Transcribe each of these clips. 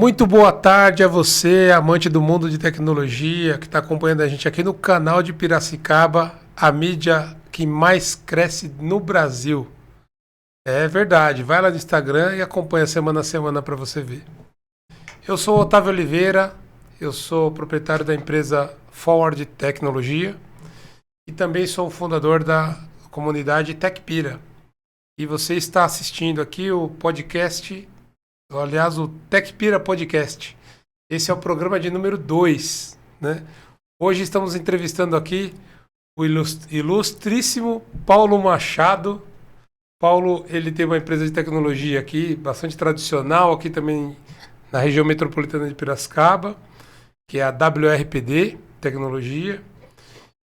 Muito boa tarde a você, amante do mundo de tecnologia, que está acompanhando a gente aqui no canal de Piracicaba, a mídia que mais cresce no Brasil. É verdade, vai lá no Instagram e acompanha semana a semana para você ver. Eu sou o Otávio Oliveira, eu sou proprietário da empresa Forward Tecnologia e também sou o fundador da comunidade TechPira. E você está assistindo aqui o podcast, aliás, o TechPira Podcast. Esse é o programa de número 2, né? Hoje estamos entrevistando aqui o ilustríssimo Paulo Machado. Paulo, ele tem uma empresa de tecnologia aqui, bastante tradicional, aqui também na região metropolitana de Piracicaba, que é a WRPD Tecnologia.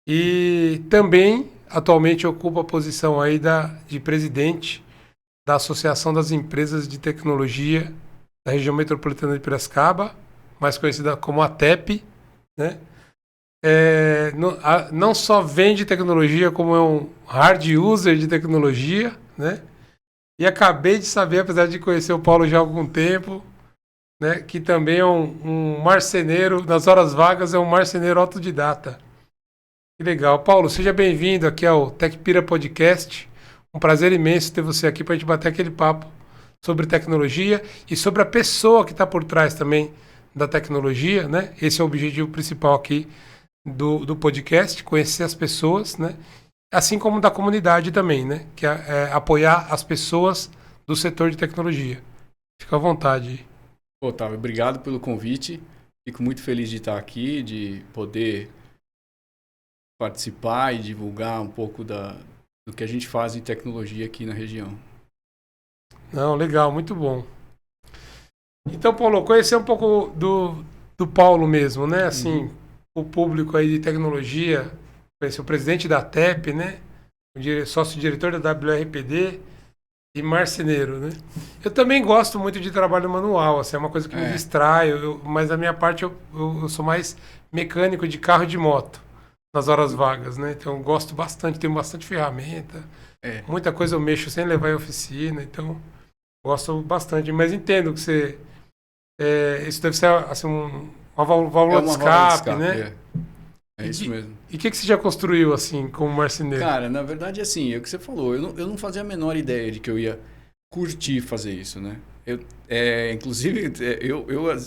E também, atualmente, ocupa a posição aí de presidente da Associação das Empresas de Tecnologia da região metropolitana de Piracicaba, mais conhecida como ATEP, né? Não só vende tecnologia, como é um hard user de tecnologia, né? E acabei de saber, apesar de conhecer o Paulo já há algum tempo, né, que também é um marceneiro, nas horas vagas é um marceneiro autodidata. Que legal. Paulo, seja bem-vindo aqui ao TechPira Podcast. Um prazer imenso ter você aqui para a gente bater aquele papo sobre tecnologia e sobre a pessoa que está por trás também da tecnologia, né? Esse é o objetivo principal aqui do podcast, conhecer as pessoas, né? Assim como da comunidade também, né? Que é apoiar as pessoas do setor de tecnologia. Fica à vontade. Otávio, obrigado pelo convite. Fico muito feliz de estar aqui, de poder participar e divulgar um pouco do que a gente faz em tecnologia aqui na região. Não, legal, muito bom. Então, Paulo, conhecer um pouco do Paulo mesmo, né? Assim, o público aí de tecnologia, conhecer o presidente da TEP, né? O sócio-diretor da WRPD e marceneiro, né? Eu também gosto muito de trabalho manual, assim, é uma coisa que me distrai, mas a minha parte eu sou mais mecânico de carro e de moto nas horas vagas, né? Então eu gosto bastante, tenho bastante ferramenta, muita coisa eu mexo sem levar em oficina, então gosto bastante, mas entendo que você... isso deve ser assim, uma válvula de escape, né? É isso mesmo. E o que você já construiu, assim, como marceneiro? Cara, na verdade, assim, é o que você falou. Eu não fazia a menor ideia de que eu ia curtir fazer isso, né? Inclusive,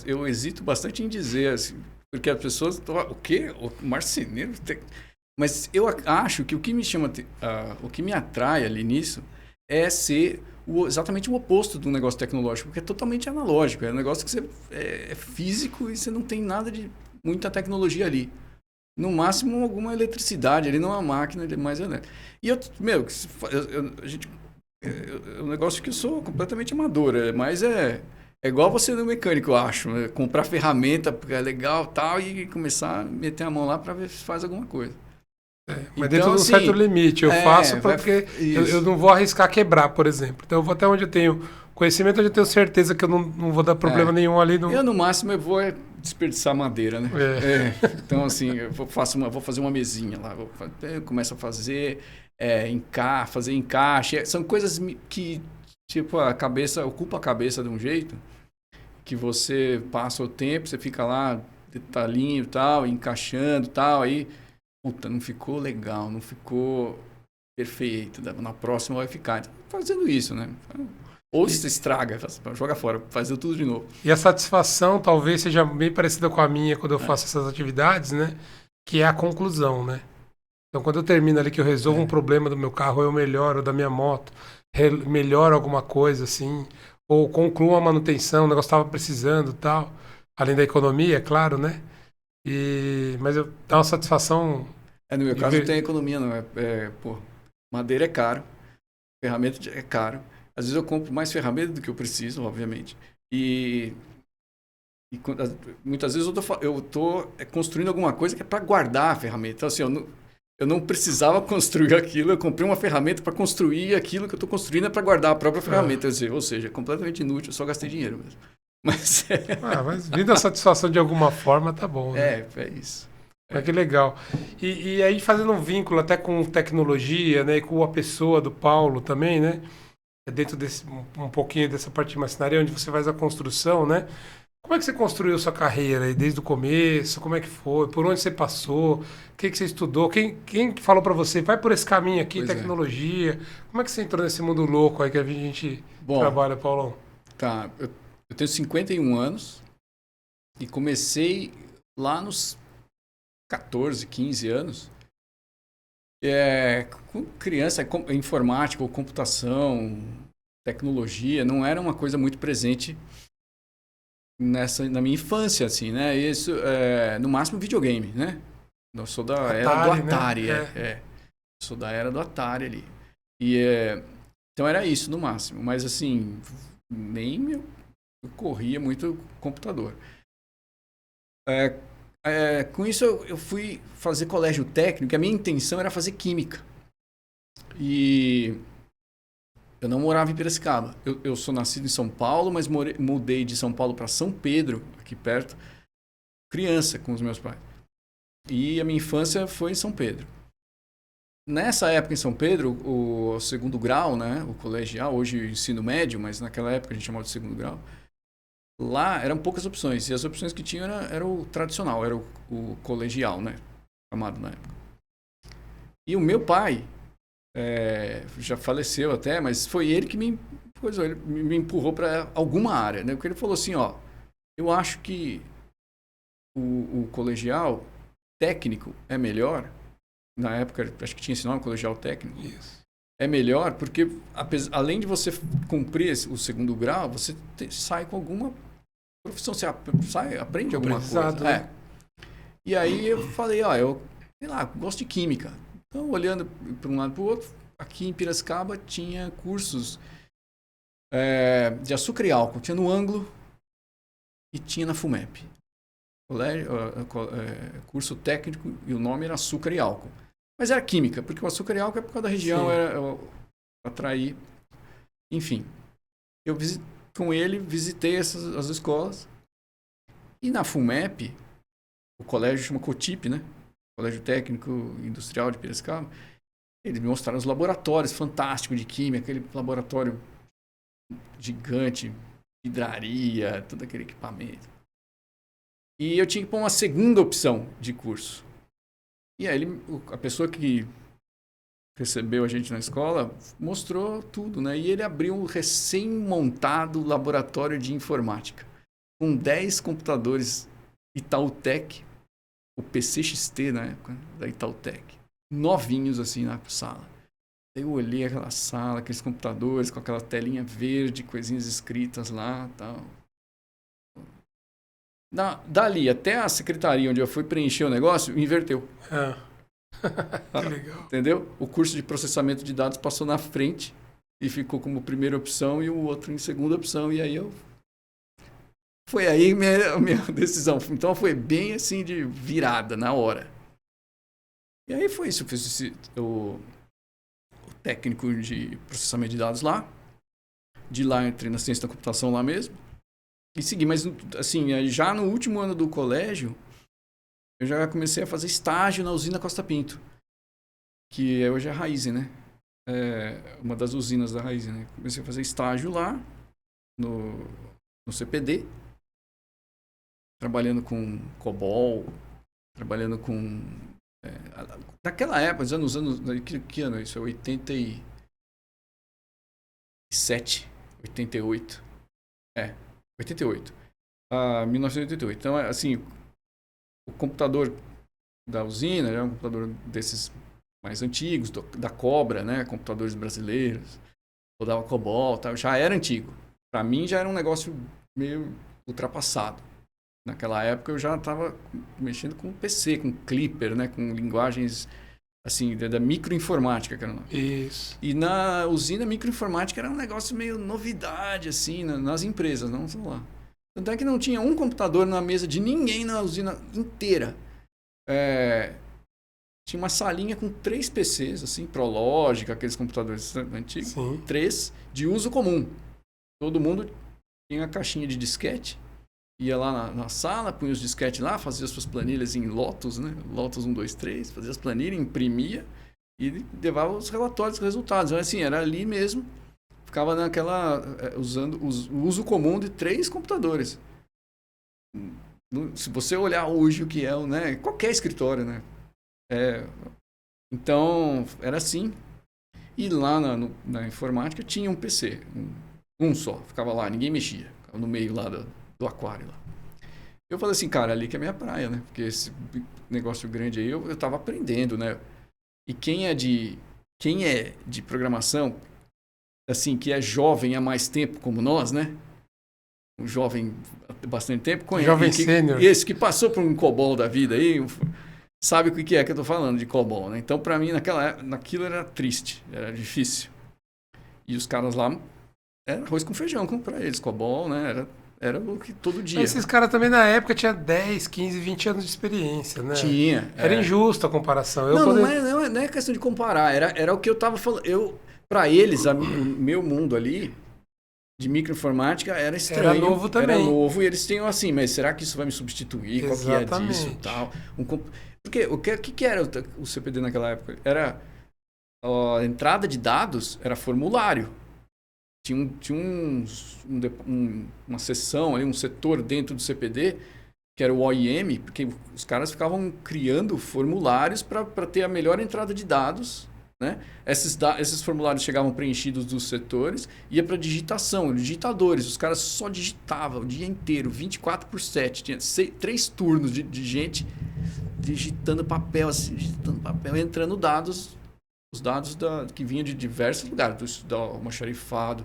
eu hesito bastante em dizer, assim, porque as pessoas... O quê? O marceneiro? Mas eu acho que o que me chama... o que me atrai ali nisso é ser exatamente o oposto do negócio tecnológico, porque é totalmente analógico. É um negócio que é físico e você não tem nada de muita tecnologia ali. No máximo, alguma eletricidade. Ele não é uma máquina, ele é mais elétrico. E é um negócio que eu sou completamente amador. Mas é igual você no mecânico, eu acho. Né? Comprar ferramenta, porque é legal tal, e começar a meter a mão lá para ver se faz alguma coisa. Mas então, dentro de um certo limite. Eu faço porque eu não vou arriscar quebrar, por exemplo. Então eu vou até onde eu tenho conhecimento, onde eu tenho certeza que eu não vou dar problema nenhum ali. No... Eu, no máximo, eu vou desperdiçar madeira, né? Então, assim, eu vou fazer uma mesinha lá. Eu começo a fazer encaixe. São coisas que, tipo, ocupa a cabeça de um jeito que você passa o tempo, você fica lá, detalhinho e tal, encaixando e tal, aí... Puta, não ficou legal, não ficou perfeito. Na próxima vai ficar. Então, fazendo isso, né? Ou se estraga, joga fora, fazer tudo de novo. E a satisfação talvez seja bem parecida com a minha quando eu faço essas atividades, né? Que é a conclusão, né? Então, quando eu termino ali que eu resolvo um problema do meu carro, ou eu melhoro, da minha moto, melhoro alguma coisa, assim, ou concluo uma manutenção, o negócio estava precisando e tal. Além da economia, é claro, né? Mas dá uma satisfação... No meu caso não tem economia, não. Madeira é caro, ferramenta é caro. Às vezes eu compro mais ferramenta do que eu preciso, obviamente. E muitas vezes eu tô construindo alguma coisa que é para guardar a ferramenta. Então, assim, eu não precisava construir aquilo, eu comprei uma ferramenta para construir aquilo que eu estou construindo é para guardar a própria ferramenta. Ou seja, é completamente inútil, eu só gastei dinheiro mesmo. Mas vindo a satisfação de alguma forma, tá bom, né? É isso. Mas que legal. E aí fazendo um vínculo até com tecnologia, né? E com a pessoa do Paulo também, né? Dentro desse um pouquinho dessa parte de marcenaria, onde você faz a construção, né? Como é que você construiu sua carreira aí desde o começo? Como é que foi? Por onde você passou? O que que você estudou? Quem que falou pra você? Vai por esse caminho aqui, Pois é. tecnologia. Como é que você entrou nesse mundo louco aí que a gente Bom, trabalha, Paulão? tá. Eu tenho 51 anos e comecei lá nos 14, 15 anos. Com criança, informática ou computação, tecnologia, não era uma coisa muito presente na minha infância, assim, né? Isso, no máximo videogame, né? Eu sou da era do Atari, né? Atari, Sou da era do Atari ali. E, então era isso, no máximo. Mas, assim, nem eu corria muito computador. Com isso, eu fui fazer colégio técnico, e a minha intenção era fazer química. E eu não morava em Piracicaba. Eu sou nascido em São Paulo, mas mudei de São Paulo para São Pedro, aqui perto, criança com os meus pais. E a minha infância foi em São Pedro. Nessa época em São Pedro, o segundo grau, né, o colegial, hoje o ensino médio, mas naquela época a gente chamava de segundo grau, lá eram poucas opções. E as opções que tinham era o tradicional, era o colegial, né, chamado na época. E o meu pai, já faleceu até, mas foi ele que me empurrou para alguma área, né? Porque ele falou assim, ó, eu acho que o colegial técnico é melhor. Na época, acho que tinha esse nome, colegial técnico. Isso. É melhor porque, além de você cumprir o segundo grau, você sai com alguma profissão, você aprende alguma coisa. Né? E aí eu falei, ó, eu, sei lá, gosto de química. Então, olhando para um lado para o outro, aqui em Piracicaba tinha cursos de açúcar e álcool. Tinha no Ângulo e tinha na FUMEP. Curso técnico e o nome era açúcar e álcool. Mas era química, porque o açúcar e álcool é por causa da região, era atrair. Enfim, com ele visitei as escolas. E na FUMEP, o colégio chama COTIP, né? Colégio Técnico Industrial de Piracicaba. Eles me mostraram os laboratórios fantásticos de química, aquele laboratório gigante, hidraria, todo aquele equipamento. E eu tinha que pôr uma segunda opção de curso. E aí a pessoa que recebeu a gente na escola mostrou tudo, né? E ele abriu um recém-montado laboratório de informática, com 10 computadores Itautec, o PCXT na época, da Itautec, novinhos assim na sala. Eu olhei aquela sala, aqueles computadores com aquela telinha verde, coisinhas escritas lá, tal. Dali até a secretaria onde eu fui preencher o negócio, inverteu. Que legal. Entendeu? O curso de processamento de dados passou na frente e ficou como primeira opção e o outro em segunda opção. E aí foi aí a minha decisão. Então foi bem assim de virada na hora. E aí foi isso. Eu fiz o técnico de processamento de dados lá. De lá entrei na ciência da computação lá mesmo. E segui, mas assim, já no último ano do colégio, eu já comecei a fazer estágio na usina Costa Pinto, que hoje é a Raízen, né? Uma das usinas da Raízen, né? Comecei a fazer estágio lá, no CPD, trabalhando com COBOL, trabalhando com... naquela época, nos anos... Que ano é isso? É 87, 88. 88. 1988. Então, assim, o computador da usina era um computador desses mais antigos, da Cobra, né? Computadores brasileiros. Rodava COBOL, tal. Já era antigo. Para mim, já era um negócio meio ultrapassado. Naquela época, eu já estava mexendo com PC, com Clipper, né? Com linguagens, assim, da microinformática. Que era Isso. E na usina, microinformática era um negócio meio novidade, assim, nas empresas, não só lá. Tanto é que não tinha um computador na mesa de ninguém na usina inteira. Tinha uma salinha com 3 PCs, assim, Prologic, aqueles computadores antigos. Sim. 3 de uso comum. Todo mundo tinha a caixinha de disquete, ia lá na sala, punha os disquetes lá, fazia as suas planilhas em Lotus, né? Lotus 1, 2, 3, fazia as planilhas, imprimia e levava os relatórios, os resultados. Então, assim, era ali mesmo, ficava naquela, usando o uso comum de 3 computadores. se você olhar hoje o que é, né? Qualquer escritório, né? Então, era assim. E lá na informática tinha um PC, um só, ficava lá, ninguém mexia, ficava no meio lá do aquário lá. Eu falei assim, cara, ali que é minha praia, né? Porque esse negócio grande aí eu tava aprendendo, né? E quem é de programação, assim, que é jovem há mais tempo como nós, né? Um jovem há bastante tempo, conhece. Jovem sênior. Esse que passou por um COBOL da vida aí, sabe o que é que eu tô falando de COBOL, né? Então, para mim, naquilo era triste, era difícil. E os caras lá, era arroz com feijão para eles, COBOL, né? Era o que todo dia. Esses caras também na época tinham 10, 15, 20 anos de experiência, né? Tinha. Era injusta a comparação. Não é questão de comparar, era o que eu tava falando. Para eles, o meu mundo ali de microinformática era estranho. Era novo também. Era novo e eles tinham assim, mas será que isso vai me substituir? Exatamente. Qual que é disso e tal? Porque o que era o CPD naquela época? Era a entrada de dados, era formulário. Tinha uma seção ali, um setor dentro do CPD, que era o OIM, porque os caras ficavam criando formulários para ter a melhor entrada de dados, né? Esses formulários chegavam preenchidos dos setores, ia para digitação, digitadores, os caras só digitavam o dia inteiro, 24/7, tinha 3 turnos de gente digitando papel, entrando dados, os dados que vinham de diversos lugares, do almoxarifado,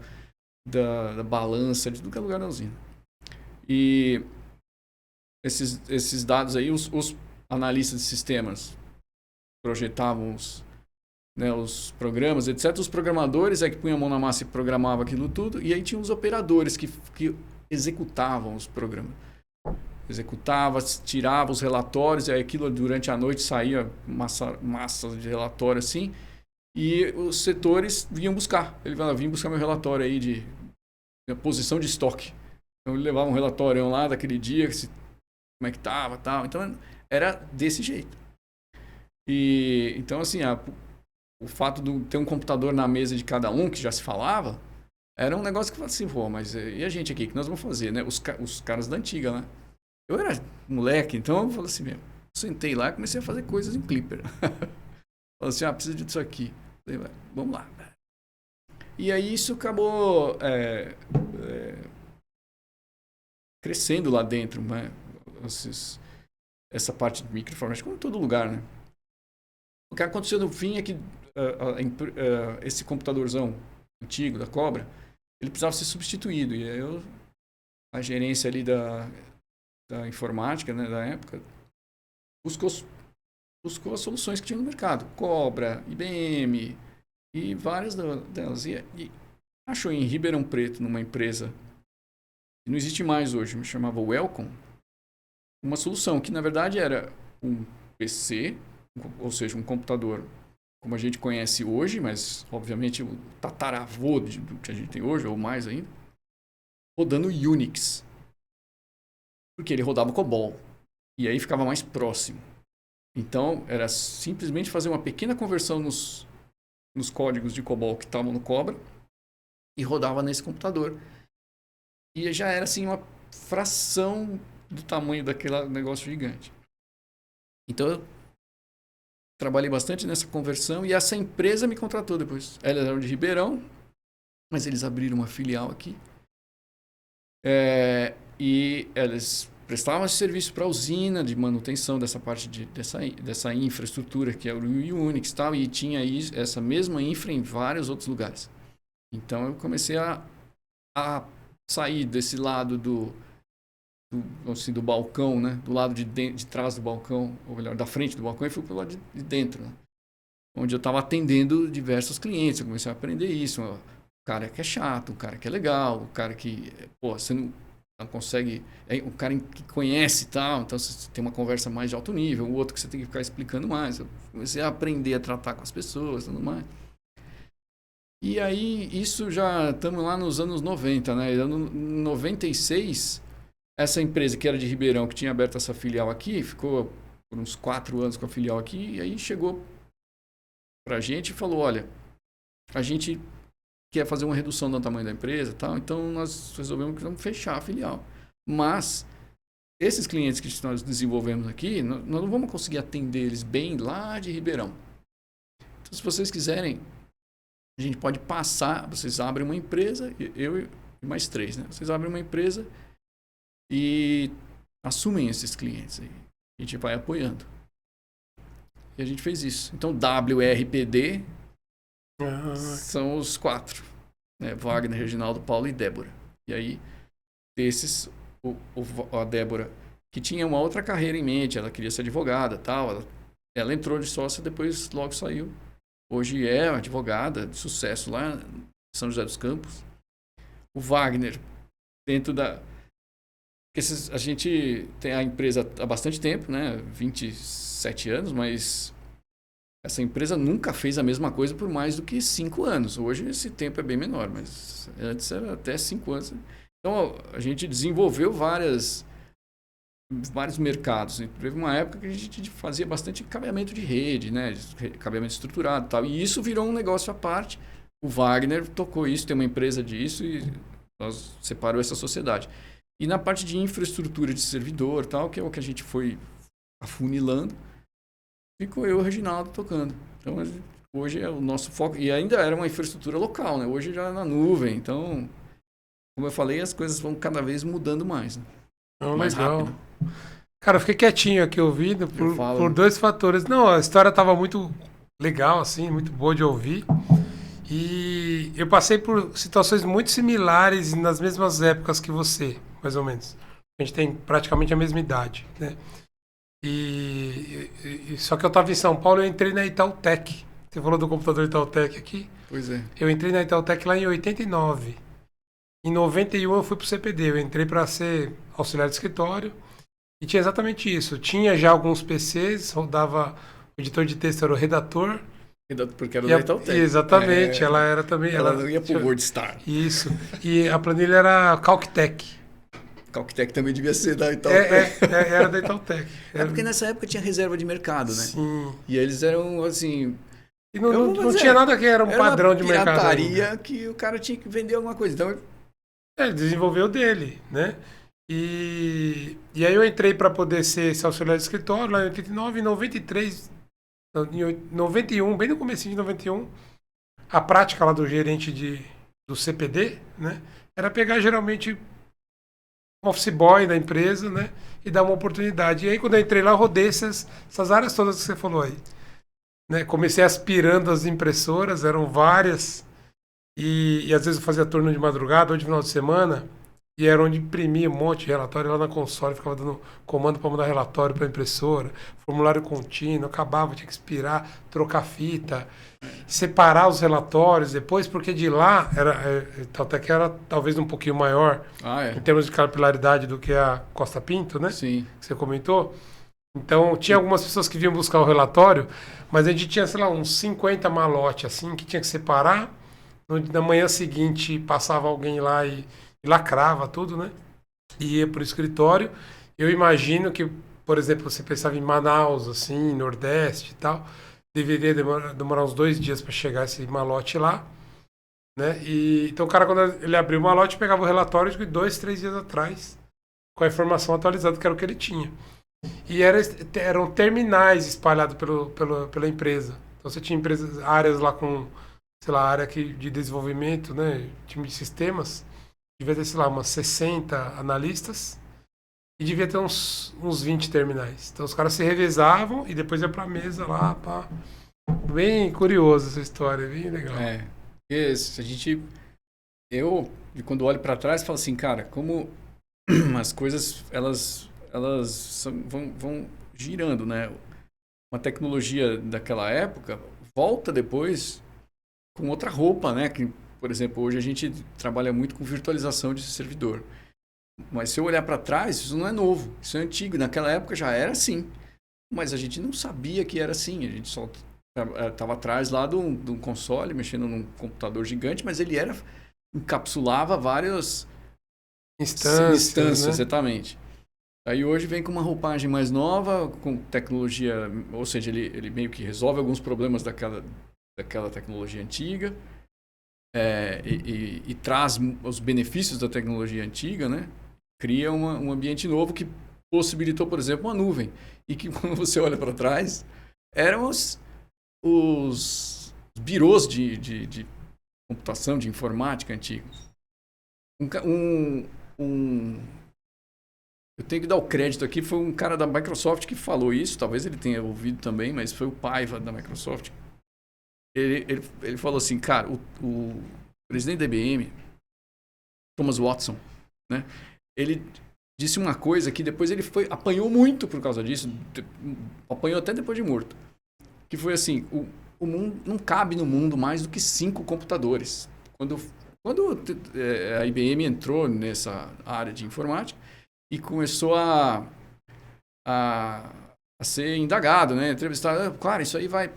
da balança, de tudo que é lugar da usina. E esses dados aí, os analistas de sistemas projetavam os programas, etc. Os programadores é que punham a mão na massa e programavam aquilo tudo. E aí tinha os operadores que executavam os programas. Executava, tirava os relatórios, e aí aquilo durante a noite saía massa de relatório assim. E os setores vinham buscar. Ele falava, vim buscar meu relatório aí de posição de estoque. Então ele levava um relatório lá daquele dia, como é que estava, tal. Então era desse jeito. E então assim, o fato de ter um computador na mesa de cada um, que já se falava, era um negócio que eu falava assim, pô, mas e a gente aqui, o que nós vamos fazer, né? Os caras da antiga, né? Eu era moleque, então eu falei assim mesmo. Sentei lá e comecei a fazer coisas em Clipper. Falei assim, precisa disso aqui. Falei, vamos lá. E aí isso acabou crescendo lá dentro, né? Essa parte de microinformática, como em todo lugar, né? O que aconteceu no fim é que esse computadorzão antigo da Cobra, ele precisava ser substituído. E aí a gerência ali da informática, né, da época, buscou as soluções que tinha no mercado. Cobra, IBM e várias delas. E achou em Ribeirão Preto, numa empresa que não existe mais hoje, me chamava Welcome, uma solução que na verdade era um PC, ou seja, um computador como a gente conhece hoje, mas obviamente o tataravô do que a gente tem hoje, ou mais ainda, rodando Unix. Porque ele rodava COBOL. E aí ficava mais próximo. Então, era simplesmente fazer uma pequena conversão nos códigos de COBOL que estavam no Cobra e rodava nesse computador. E já era assim uma fração do tamanho daquele negócio gigante. Então, eu trabalhei bastante nessa conversão e essa empresa me contratou depois. Elas eram de Ribeirão, mas eles abriram uma filial aqui. E eles prestavam esse serviço para a usina de manutenção dessa parte dessa infraestrutura que é o Unix e tal, e tinha essa mesma infra em vários outros lugares. Então eu comecei a sair desse lado do balcão, né? Do lado de trás do balcão, ou melhor, da frente do balcão, e fui para o lado de dentro, né? Onde eu estava atendendo diversos clientes. Eu comecei a aprender isso. O cara que é chato, o cara que é legal, o cara que, você não consegue, o cara que conhece e tal, então você tem uma conversa mais de alto nível, o outro que você tem que ficar explicando mais. Eu comecei a aprender a tratar com as pessoas e tudo mais. E aí, isso já estamos lá nos anos 90, né? Em 96, essa empresa que era de Ribeirão, que tinha aberto essa filial aqui, ficou por uns 4 anos com a filial aqui, e aí chegou pra gente e falou, olha, a gente quer fazer uma redução do tamanho da empresa e tal, então nós resolvemos que vamos fechar a filial. Mas esses clientes que nós desenvolvemos aqui, nós não vamos conseguir atender eles bem lá de Ribeirão. Então, se vocês quiserem, a gente pode passar, vocês abrem uma empresa, eu e mais 3, né? Vocês abrem uma empresa e assumem esses clientes aí. A gente vai apoiando. E a gente fez isso. Então, WRPD são os 4. Né? Wagner, Reginaldo, Paulo e Débora. E aí, desses, a Débora, que tinha uma outra carreira em mente, ela queria ser advogada, tal, ela entrou de sócia, depois logo saiu. Hoje é advogada de sucesso lá em São José dos Campos. O Wagner, dentro da... a gente tem a empresa há bastante tempo, né? 27 anos, mas essa empresa nunca fez a mesma coisa por mais do que 5 anos. Hoje esse tempo é bem menor, mas antes era até 5 anos. Então a gente desenvolveu vários mercados. Teve uma época que a gente fazia bastante cabeamento de rede, né? Cabeamento estruturado e tal. E isso virou um negócio à parte. O Wagner tocou isso, tem uma empresa disso e nós separou essa sociedade. E na parte de infraestrutura de servidor, tal, que é o que a gente foi afunilando, ficou eu e o Reginaldo tocando. Então, hoje é o nosso foco. E ainda era uma infraestrutura local, né? Hoje já é na nuvem. Então, como eu falei, as coisas vão cada vez mudando mais. Né? Mais legal. rápido. Cara, eu fiquei quietinho aqui ouvindo por 2 fatores. Não, a história estava muito legal, assim, muito boa de ouvir. E eu passei por situações muito similares nas mesmas épocas que você, mais ou menos. A gente tem praticamente a mesma idade, né? Só que eu estava em São Paulo e eu entrei na Itautec. Você falou do computador Itautec aqui? Pois é. Eu entrei na Itautec lá em 89. Em 91 eu fui pro CPD. Eu entrei para ser auxiliar de escritório. E tinha exatamente isso. Tinha já alguns PCs, rodava o editor de texto, era o redator. Porque era da Itautec. Exatamente, ela era também... Ela não ia pro WordStar. Isso. E a planilha era Calctech. Calctech também devia ser da Itautec. Era da Itautec. É porque nessa época tinha reserva de mercado, né? Sim. E eles eram, assim... E não tinha nada que era um padrão de mercado. Era uma pirataria que o cara tinha que vender alguma coisa. Então... Ele desenvolveu dele, né? E aí eu entrei para poder ser esse auxiliar de escritório lá em 89, em 93, em 91, bem no comecinho de 91, a prática lá do gerente do CPD, né? Era pegar geralmente um office boy da empresa, né? E dar uma oportunidade. E aí quando eu entrei lá, eu rodei essas áreas todas que você falou aí. Né? Comecei aspirando as impressoras, eram várias. E às vezes eu fazia turno de madrugada ou de final de semana. E era onde imprimia um monte de relatório lá na console, ficava dando comando para mandar relatório para a impressora, formulário contínuo, acabava, tinha que expirar, trocar fita, separar os relatórios depois, porque de lá até que era talvez um pouquinho maior em termos de capilaridade do que a Costa Pinto, né? Sim. Que você comentou. Então, tinha algumas pessoas que vinham buscar o relatório, mas a gente tinha, sei lá, uns 50 malotes, assim, que tinha que separar. Na manhã seguinte, passava alguém lá e lacrava tudo, né? E ia pro escritório. Eu imagino que, por exemplo, você pensava em Manaus, assim, Nordeste e tal, deveria demorar uns 2 dias para chegar esse malote lá, né? Então o cara, quando ele abriu o malote, pegava o relatório de 2, 3 dias atrás, com a informação atualizada, que era o que ele tinha. E eram terminais espalhados pela empresa. Então você tinha áreas lá com, sei lá, área de desenvolvimento, né? Time de sistemas. Devia ter, sei lá, umas 60 analistas e devia ter uns 20 terminais. Então os caras se revezavam e depois ia pra mesa lá, pá. Bem curioso essa história, bem legal. Eu, quando olho para trás, falo assim, cara, como as coisas, elas vão girando, né? Uma tecnologia daquela época volta depois com outra roupa, né? Que, por exemplo, hoje a gente trabalha muito com virtualização de servidor. Mas se eu olhar para trás, isso não é novo, isso é antigo. Naquela época já era assim. Mas a gente não sabia que era assim. A gente só estava atrás lá de um console, mexendo num computador gigante, mas ele encapsulava várias instâncias, né? Exatamente. Aí hoje vem com uma roupagem mais nova, com tecnologia, ou seja, ele meio que resolve alguns problemas daquela tecnologia antiga. E traz os benefícios da tecnologia antiga, né? Cria um ambiente novo que possibilitou, por exemplo, uma nuvem. E que quando você olha para trás, eram os birôs de computação, de informática antigos. Eu tenho que dar o crédito aqui, foi um cara da Microsoft que falou isso, talvez ele tenha ouvido também, mas foi o Paiva da Microsoft. Ele falou assim, cara, o presidente da IBM, Thomas Watson, né? Ele disse uma coisa que depois ele apanhou muito por causa disso, apanhou até depois de morto, que foi assim, o mundo não cabe no mundo mais do que 5 computadores. Quando a IBM entrou nessa área de informática e começou a ser indagado, né? Entrevistado, claro, isso aí vai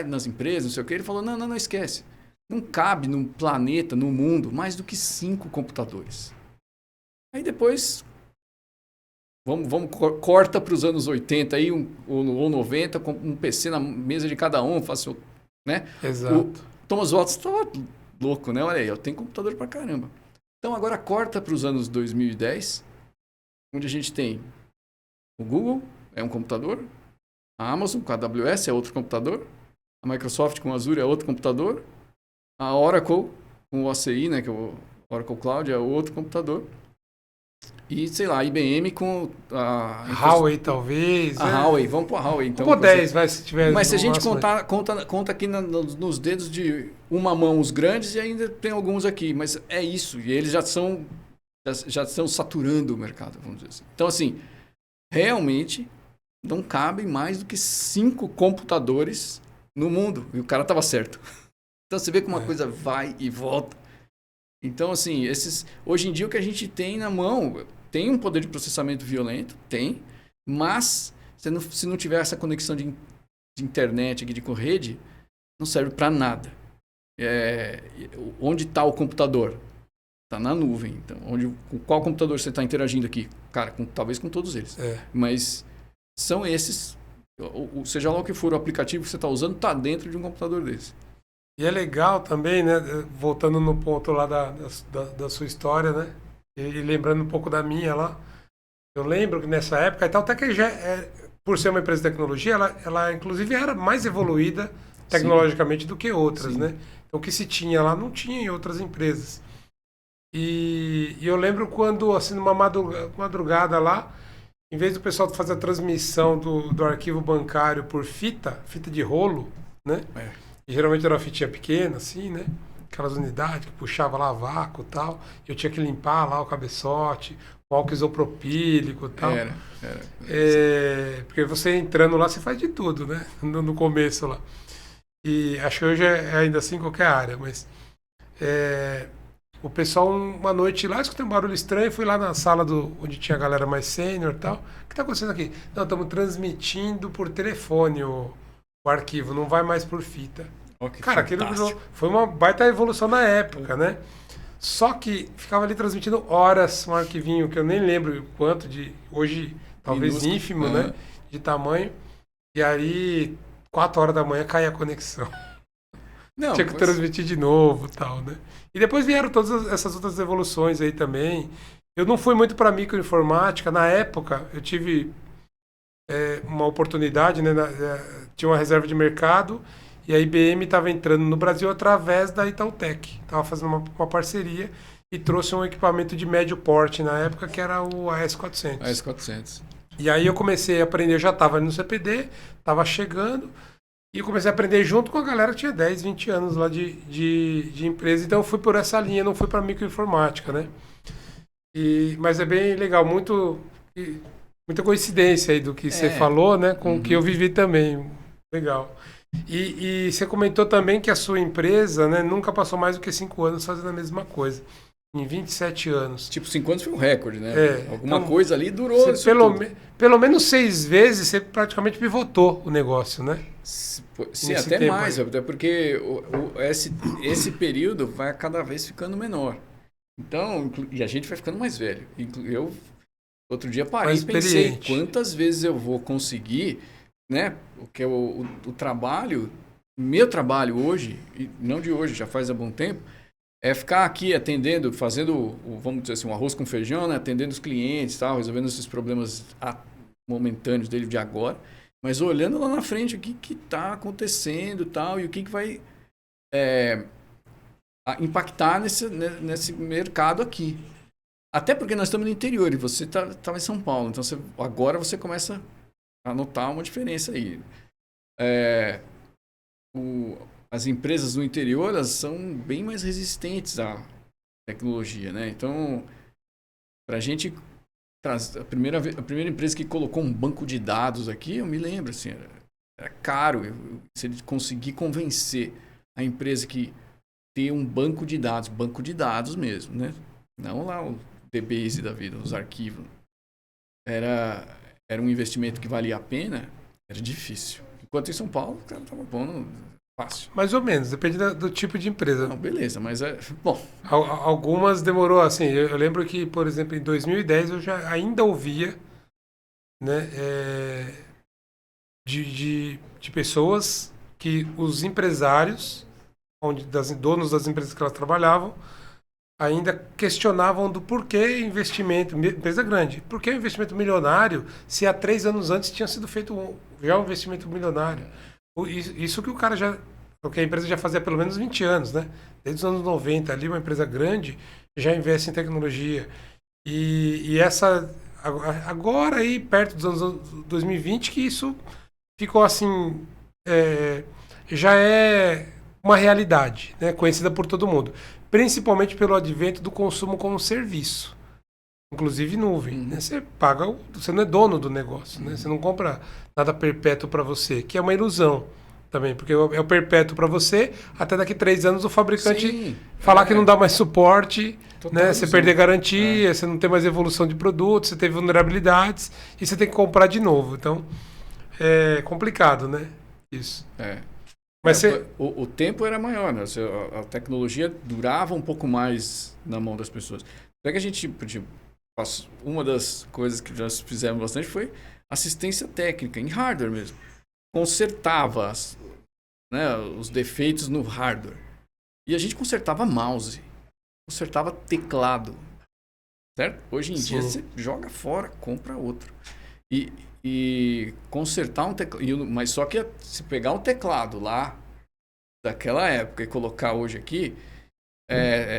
nas empresas, não sei o que. Ele falou, não, esquece. Não cabe no planeta, no mundo, mais do que 5 computadores. Aí depois, corta para os anos 80 aí, ou 90, com um PC na mesa de cada um, fácil, né? Exato. O Thomas Watson estava louco, né? Olha aí, eu tenho computador pra caramba. Então agora corta para os anos 2010, onde a gente tem o Google, é um computador, a Amazon com a AWS é outro computador, a Microsoft com o Azure é outro computador, a Oracle com o OCI, né, que é o Oracle Cloud, é outro computador. E, sei lá, a IBM com a Huawei, talvez. A Huawei, vamos para a Huawei. Então, ou 10, vai, se tiver. Mas se a gente conta aqui nos dedos de uma mão os grandes e ainda tem alguns aqui. Mas é isso. E eles já estão saturando o mercado, vamos dizer assim. Então, assim, realmente não cabem mais do que 5 computadores no mundo. E o cara estava certo. Então, você vê como uma coisa vai e volta. Então, assim, hoje em dia o que a gente tem na mão tem um poder de processamento violento, tem, mas se não tiver essa conexão de internet, de rede, não serve para nada. Onde está o computador? Está na nuvem. Então, com qual computador você está interagindo aqui? Cara, talvez com todos eles. Mas são esses, seja lá o que for o aplicativo que você está usando, está dentro de um computador desse. E é legal também, né? Voltando no ponto lá da sua história, né? E lembrando um pouco da minha lá. Eu lembro que nessa época, e tal, até que já por ser uma empresa de tecnologia, ela inclusive era mais evoluída tecnologicamente do que outras, né? Então o que se tinha lá não tinha em outras empresas. E eu lembro quando, assim, numa madrugada lá, em vez do pessoal fazer a transmissão do arquivo bancário por fita de rolo, né? E geralmente era uma fitinha pequena, assim, né? Aquelas unidades que puxava lá vácuo e tal. Eu tinha que limpar lá o cabeçote, o álcool isopropílico e tal. Era. Porque você entrando lá, você faz de tudo, né? No começo lá. E acho que hoje é ainda assim em qualquer área, mas... o pessoal, uma noite lá, escutei um barulho estranho, fui lá na sala onde tinha a galera mais sênior e tal. O que está acontecendo aqui? Não, estamos transmitindo por telefone o arquivo, não vai mais por fita. Cara, aquilo foi uma baita evolução na época, né? Só que ficava ali transmitindo horas um arquivinho, que eu nem lembro quanto, hoje talvez ínfimo, né? De tamanho. E aí, 4 horas da manhã, caía a conexão. Tinha que transmitir de novo e tal, né? E depois vieram todas essas outras evoluções aí também. Eu não fui muito para microinformática. Na época, eu tive uma oportunidade, né? Tinha uma reserva de mercado e a IBM estava entrando no Brasil através da Itautec. Estava fazendo uma parceria e trouxe um equipamento de médio porte na época, que era o AS400. AS400. E aí eu comecei a aprender, eu já estava no CPD, estava chegando... E eu comecei a aprender junto com a galera que tinha 10, 20 anos lá de empresa. Então eu fui por essa linha, não fui para microinformática, né? Mas é bem legal, muita coincidência aí do que você falou, né? Com o que eu vivi também. Legal. E você comentou também que a sua empresa, né, nunca passou mais do que 5 anos fazendo a mesma coisa. Em 27 anos. Tipo, 5 anos foi um recorde, né? Alguma coisa ali durou. Pelo menos 6 vezes você praticamente pivotou o negócio, né? Sim, até mais. Até porque esse período vai cada vez ficando menor. Então, e a gente vai ficando mais velho. Eu, outro dia parei e pensei, quantas vezes eu vou conseguir, né? Porque o trabalho, meu trabalho hoje, e não de hoje, já faz há bom tempo, É ficar aqui atendendo, fazendo, vamos dizer assim, um arroz com feijão, né? Atendendo os clientes, tal, resolvendo esses problemas momentâneos dele de agora, mas olhando lá na frente o que está acontecendo, tal, e o que vai impactar nesse mercado aqui. Até porque nós estamos no interior e você tá em São Paulo, então agora você começa a notar uma diferença aí. As empresas do interior, elas são bem mais resistentes à tecnologia, né? Então, para a gente a primeira empresa que colocou um banco de dados aqui, eu me lembro, assim, era caro. Se ele conseguir convencer a empresa que ter um banco de dados mesmo, né? Não lá o DBase da vida, os arquivos. Era um investimento que valia a pena, era difícil. Enquanto em São Paulo, o cara tava pondo fácil. Mais ou menos, depende do tipo de empresa. Não, beleza, mas bom. Algumas demorou assim. Eu lembro que, por exemplo, em 2010 eu já ainda ouvia, né, de pessoas que os empresários, donos das empresas que elas trabalhavam, ainda questionavam do porquê investimento, empresa grande, por que investimento milionário se há 3 anos antes tinha sido feito já um investimento milionário. Isso que o que a empresa já fazia há pelo menos 20 anos, né? Desde os anos 90, ali uma empresa grande já investe em tecnologia. E essa, agora aí, perto dos anos 2020, que isso ficou assim, já é uma realidade, né? Conhecida por todo mundo. Principalmente pelo advento do consumo como serviço. Inclusive nuvem. Né? Você paga, você não é dono do negócio, né? Você não compra nada perpétuo para você, que é uma ilusão também, porque é o perpétuo para você, até daqui 3 anos o fabricante falar que não dá mais suporte, né? Você perder garantia, você não tem mais evolução de produto, você tem vulnerabilidades e você tem que comprar de novo. Então, é complicado, né? Isso. Mas o tempo era maior, né? A tecnologia durava um pouco mais na mão das pessoas. Até que a gente, tipo, uma das coisas que nós fizemos bastante foi assistência técnica, em hardware mesmo. Consertava os defeitos no hardware. E a gente consertava mouse, consertava teclado. Certo? Hoje em dia você joga fora, compra outro. E consertar um teclado. Mas só que se pegar um teclado lá daquela época e colocar hoje aqui,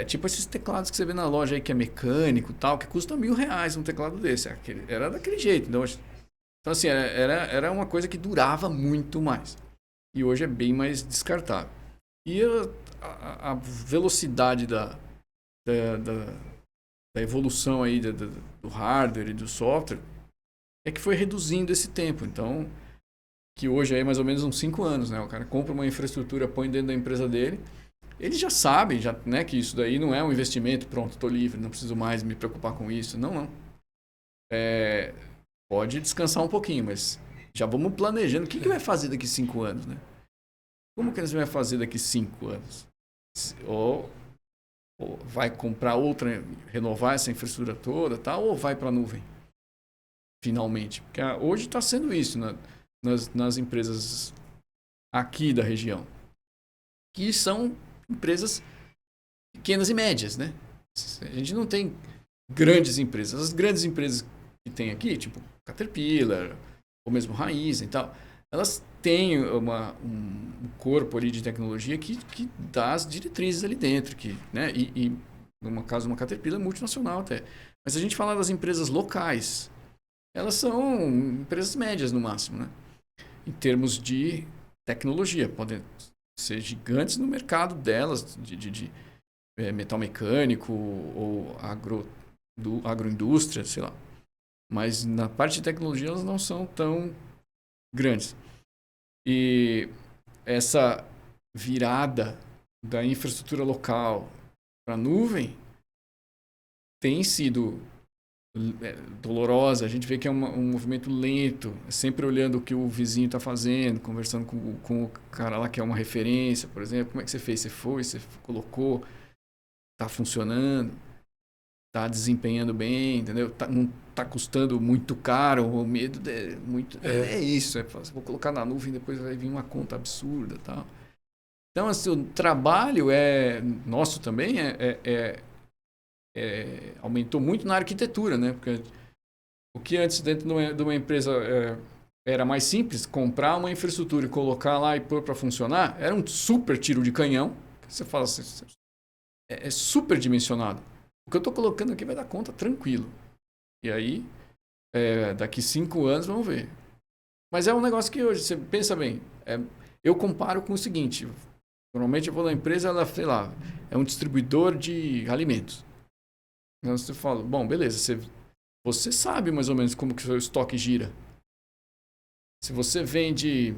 tipo esses teclados que você vê na loja aí que é mecânico e tal, que custa R$1.000 um teclado desse. Era daquele jeito. Então assim, era uma coisa que durava muito mais. E hoje é bem mais descartável. E a velocidade da evolução aí do hardware e do software é que foi reduzindo esse tempo. Então, que hoje é mais ou menos uns 5 anos, né? O cara compra uma infraestrutura, põe dentro da empresa dele, ele já sabe, né, que isso daí não é um investimento, pronto, estou livre, não preciso mais me preocupar com isso. Não. Pode descansar um pouquinho, mas já vamos planejando o que vai fazer daqui 5 anos, né? Como que eles vão fazer daqui 5 anos? Ou vai comprar outra, renovar essa infraestrutura toda, tal, ou vai para a nuvem? Finalmente. Porque hoje está sendo isso, né? Nas empresas aqui da região, que são empresas pequenas e médias, né? A gente não tem grandes empresas. As grandes empresas que tem aqui, tipo Caterpillar, ou mesmo Raizen e tal, elas têm um corpo ali de tecnologia que dá as diretrizes ali dentro, né? E no caso uma Caterpillar multinacional até. Mas se a gente falar das empresas locais, elas são empresas médias no máximo, né? Em termos de tecnologia. Podem ser gigantes no mercado delas, de metal mecânico ou agroindústria, sei lá. Mas na parte de tecnologia elas não são tão grandes. E essa virada da infraestrutura local para a nuvem tem sido dolorosa. A gente vê que é um movimento lento, sempre olhando o que o vizinho está fazendo, conversando com o cara lá que é uma referência, por exemplo. Como é que você fez? Você colocou, está funcionando, está desempenhando bem, entendeu? Não está custando muito caro, o medo é isso. Vou colocar na nuvem, depois vai vir uma conta absurda, tal. Então, assim, o trabalho nosso também aumentou muito na arquitetura, né? Porque o que antes dentro de uma empresa era mais simples, comprar uma infraestrutura e colocar lá e pôr para funcionar, era um super tiro de canhão. Você fala assim, é super dimensionado. O que eu estou colocando aqui vai dar conta tranquilo. E aí, daqui 5 anos, vamos ver. Mas é um negócio que hoje, você pensa bem, eu comparo com o seguinte, normalmente eu vou na empresa, ela, sei lá, é um distribuidor de alimentos. Então você fala, bom, beleza, você sabe mais ou menos como que o seu estoque gira. Se você vende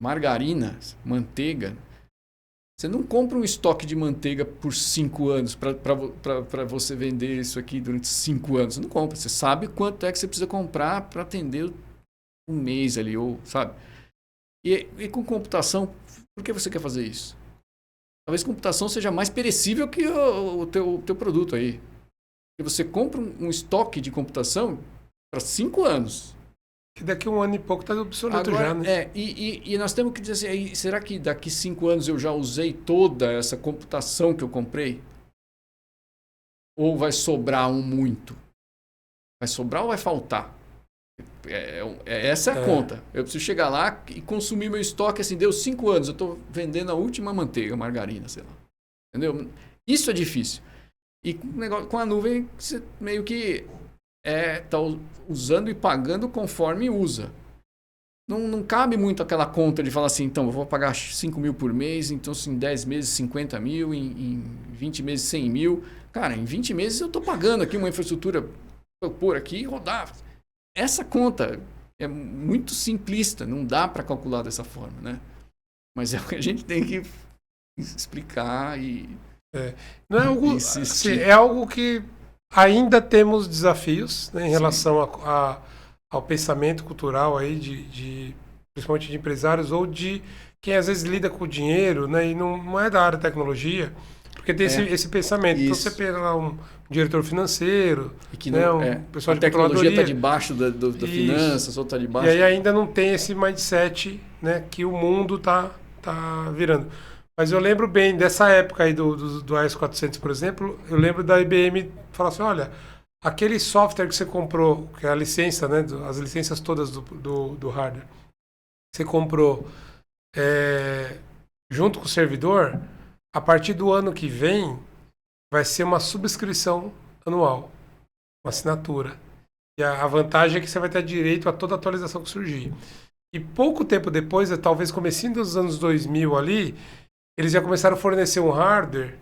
margarina, manteiga, você não compra um estoque de manteiga por 5 anos para você vender isso aqui durante 5 anos. Você não compra. Você sabe quanto é que você precisa comprar para atender um mês ali, ou sabe? E com computação, por que você quer fazer isso? Talvez computação seja mais perecível que o teu produto aí. Porque você compra um estoque de computação para 5 anos. Que daqui a 1 ano e pouco está obsoleto Agora, já, né? e nós temos que dizer assim, será que daqui 5 anos eu já usei toda essa computação que eu comprei? Ou vai sobrar muito? Vai sobrar ou vai faltar? Essa é a conta. Eu preciso chegar lá e consumir meu estoque, assim, deu 5 anos, eu estou vendendo a última manteiga, margarina, sei lá. Entendeu? Isso é difícil. E com a nuvem, você meio que está usando e pagando conforme usa. Não cabe muito aquela conta de falar assim, então, eu vou pagar 5 mil por mês, então em 10 meses 50 mil, em 20 meses 100 mil. Cara, em 20 meses eu estou pagando aqui uma infraestrutura para eu pôr aqui e rodar. Essa conta é muito simplista, não dá para calcular dessa forma, né? Mas é o que a gente tem que explicar e Não é algo, assim, é algo que ainda temos desafios, né, em relação ao pensamento cultural aí principalmente de empresários ou de quem às vezes lida com o dinheiro, né, e não é da área de tecnologia, porque tem esse pensamento. Então você pega lá um diretor financeiro, e que né, pessoal de tecnologia está debaixo da finanças, ou está debaixo. E aí ainda não tem esse mindset, né, que o mundo tá virando. Mas eu lembro bem dessa época aí do AS400, por exemplo, eu lembro da IBM falar assim, olha, aquele software que você comprou, que é a licença, né, as licenças todas do hardware, você comprou junto com o servidor, a partir do ano que vem, vai ser uma subscrição anual, uma assinatura. E a vantagem é que você vai ter direito a toda atualização que surgir. E pouco tempo depois, talvez comecinho dos anos 2000 ali, eles já começaram a fornecer um hardware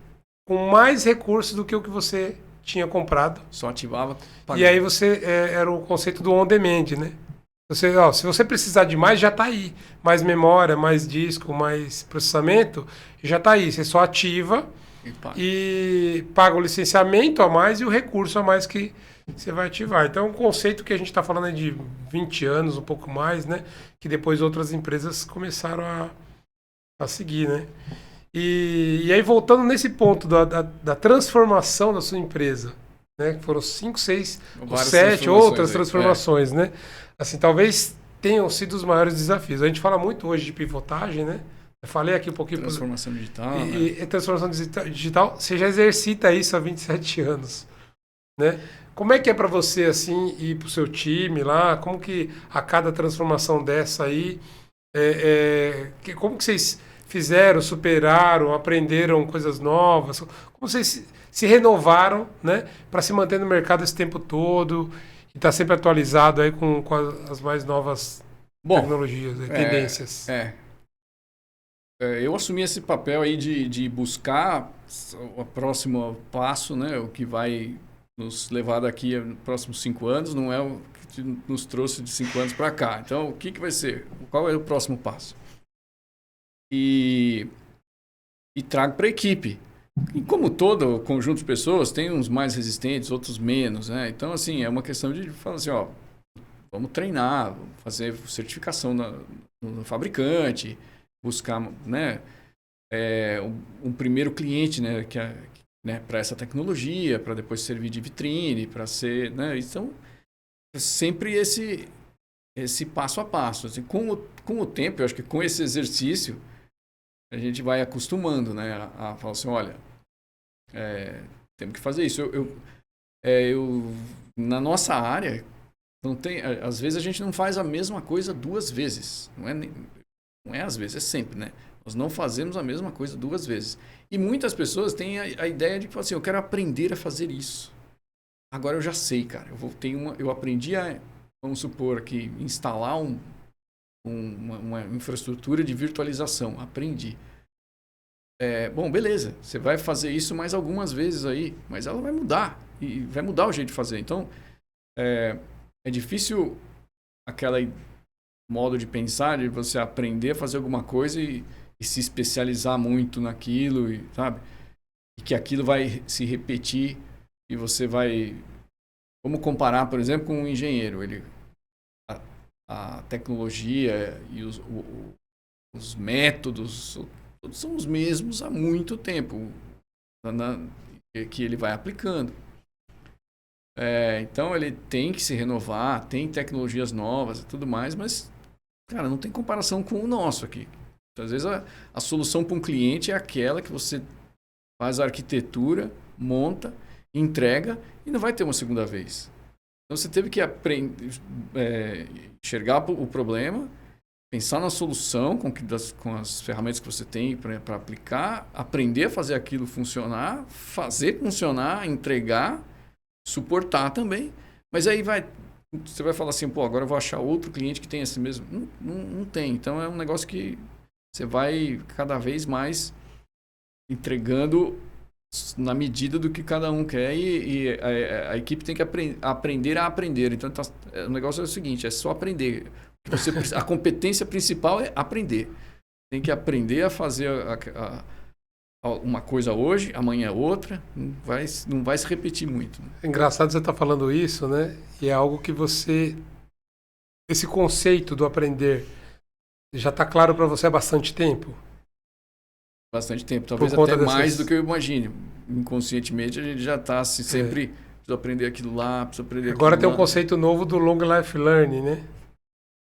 com mais recursos do que o que você tinha comprado. Só ativava. Pagando. E aí você era o conceito do on-demand, né? Se você precisar de mais, já está aí. Mais memória, mais disco, mais processamento, já está aí. Você só ativa e paga o licenciamento a mais e o recurso a mais que você vai ativar. Então é um conceito que a gente está falando aí de 20 anos, um pouco mais, né? Que depois outras empresas começaram a seguir, né? E aí, voltando nesse ponto da transformação da sua empresa, né? Foram 5, 6, 7 outras transformações, né? Assim, talvez tenham sido os maiores desafios. A gente fala muito hoje de pivotagem, né? Eu falei aqui um pouquinho... Transformação digital. Transformação digital, você já exercita isso há 27 anos, né? Como é que é para você, assim, ir para o seu time lá? Como que a cada transformação dessa aí... como que vocês fizeram, superaram, aprenderam coisas novas? Como vocês se renovaram, né, para se manter no mercado esse tempo todo e estar sempre atualizado aí com as mais novas tecnologias, tendências? Eu assumi esse papel aí de buscar o próximo passo, né, o que vai nos levar daqui aos próximos 5 anos, não é o que nos trouxe de 5 anos para cá. Então, o que vai ser? Qual é o próximo passo? E trago para a equipe. E como todo conjunto de pessoas, tem uns mais resistentes, outros menos, né? Então, assim, é uma questão de falar assim, ó, vamos treinar, vamos fazer certificação no fabricante, buscar, né, um primeiro cliente, né, para essa tecnologia, para depois servir de vitrine, para ser, né? Então, sempre esse passo a passo. Assim, com o tempo, eu acho que com esse exercício, a gente vai acostumando, né? A falar assim, olha, temos que fazer isso. Na nossa área, não tem, às vezes a gente não faz a mesma coisa 2 vezes. Não é às vezes, é sempre, né? Nós não fazemos a mesma coisa 2 vezes. E muitas pessoas têm a ideia de que assim, eu quero aprender a fazer isso. Agora eu já sei, cara. Eu aprendi a, vamos supor aqui, instalar uma infraestrutura de virtualização. Aprendi. Bom, beleza. Você vai fazer isso mais algumas vezes aí, mas ela vai mudar. E vai mudar o jeito de fazer. Então, é difícil aquele modo de pensar, de você aprender a fazer alguma coisa e se especializar muito naquilo, sabe? E que aquilo vai se repetir e você vai... Vamos comparar, por exemplo, com um engenheiro. A tecnologia e os métodos todos são os mesmos há muito tempo que ele vai aplicando. Então ele tem que se renovar, tem tecnologias novas e tudo mais, mas, cara, não tem comparação com o nosso aqui. Às vezes a solução para um cliente é aquela que você faz a arquitetura, monta, entrega e não vai ter uma segunda vez. Então você teve que aprender, enxergar o problema, pensar na solução com as ferramentas que você tem para aplicar, aprender a fazer aquilo funcionar, fazer funcionar, entregar, suportar também. Mas aí você vai falar assim, pô, agora eu vou achar outro cliente que tem esse mesmo. Não tem. Então é um negócio que você vai cada vez mais entregando na medida do que cada um quer e a equipe tem que aprender a aprender. Então o negócio é o seguinte, é só aprender. A competência principal é aprender. Tem que aprender a fazer uma coisa hoje, amanhã outra, não vai se repetir muito. É engraçado você estar falando isso, né? E é algo que esse conceito do aprender já está claro para você há bastante tempo? Bastante tempo, talvez até mais do que eu imagine. Inconscientemente a gente já está sempre preciso aprender aquilo lá, preciso aprender aquilo lá. Agora tem um conceito novo do Long Life Learning, né?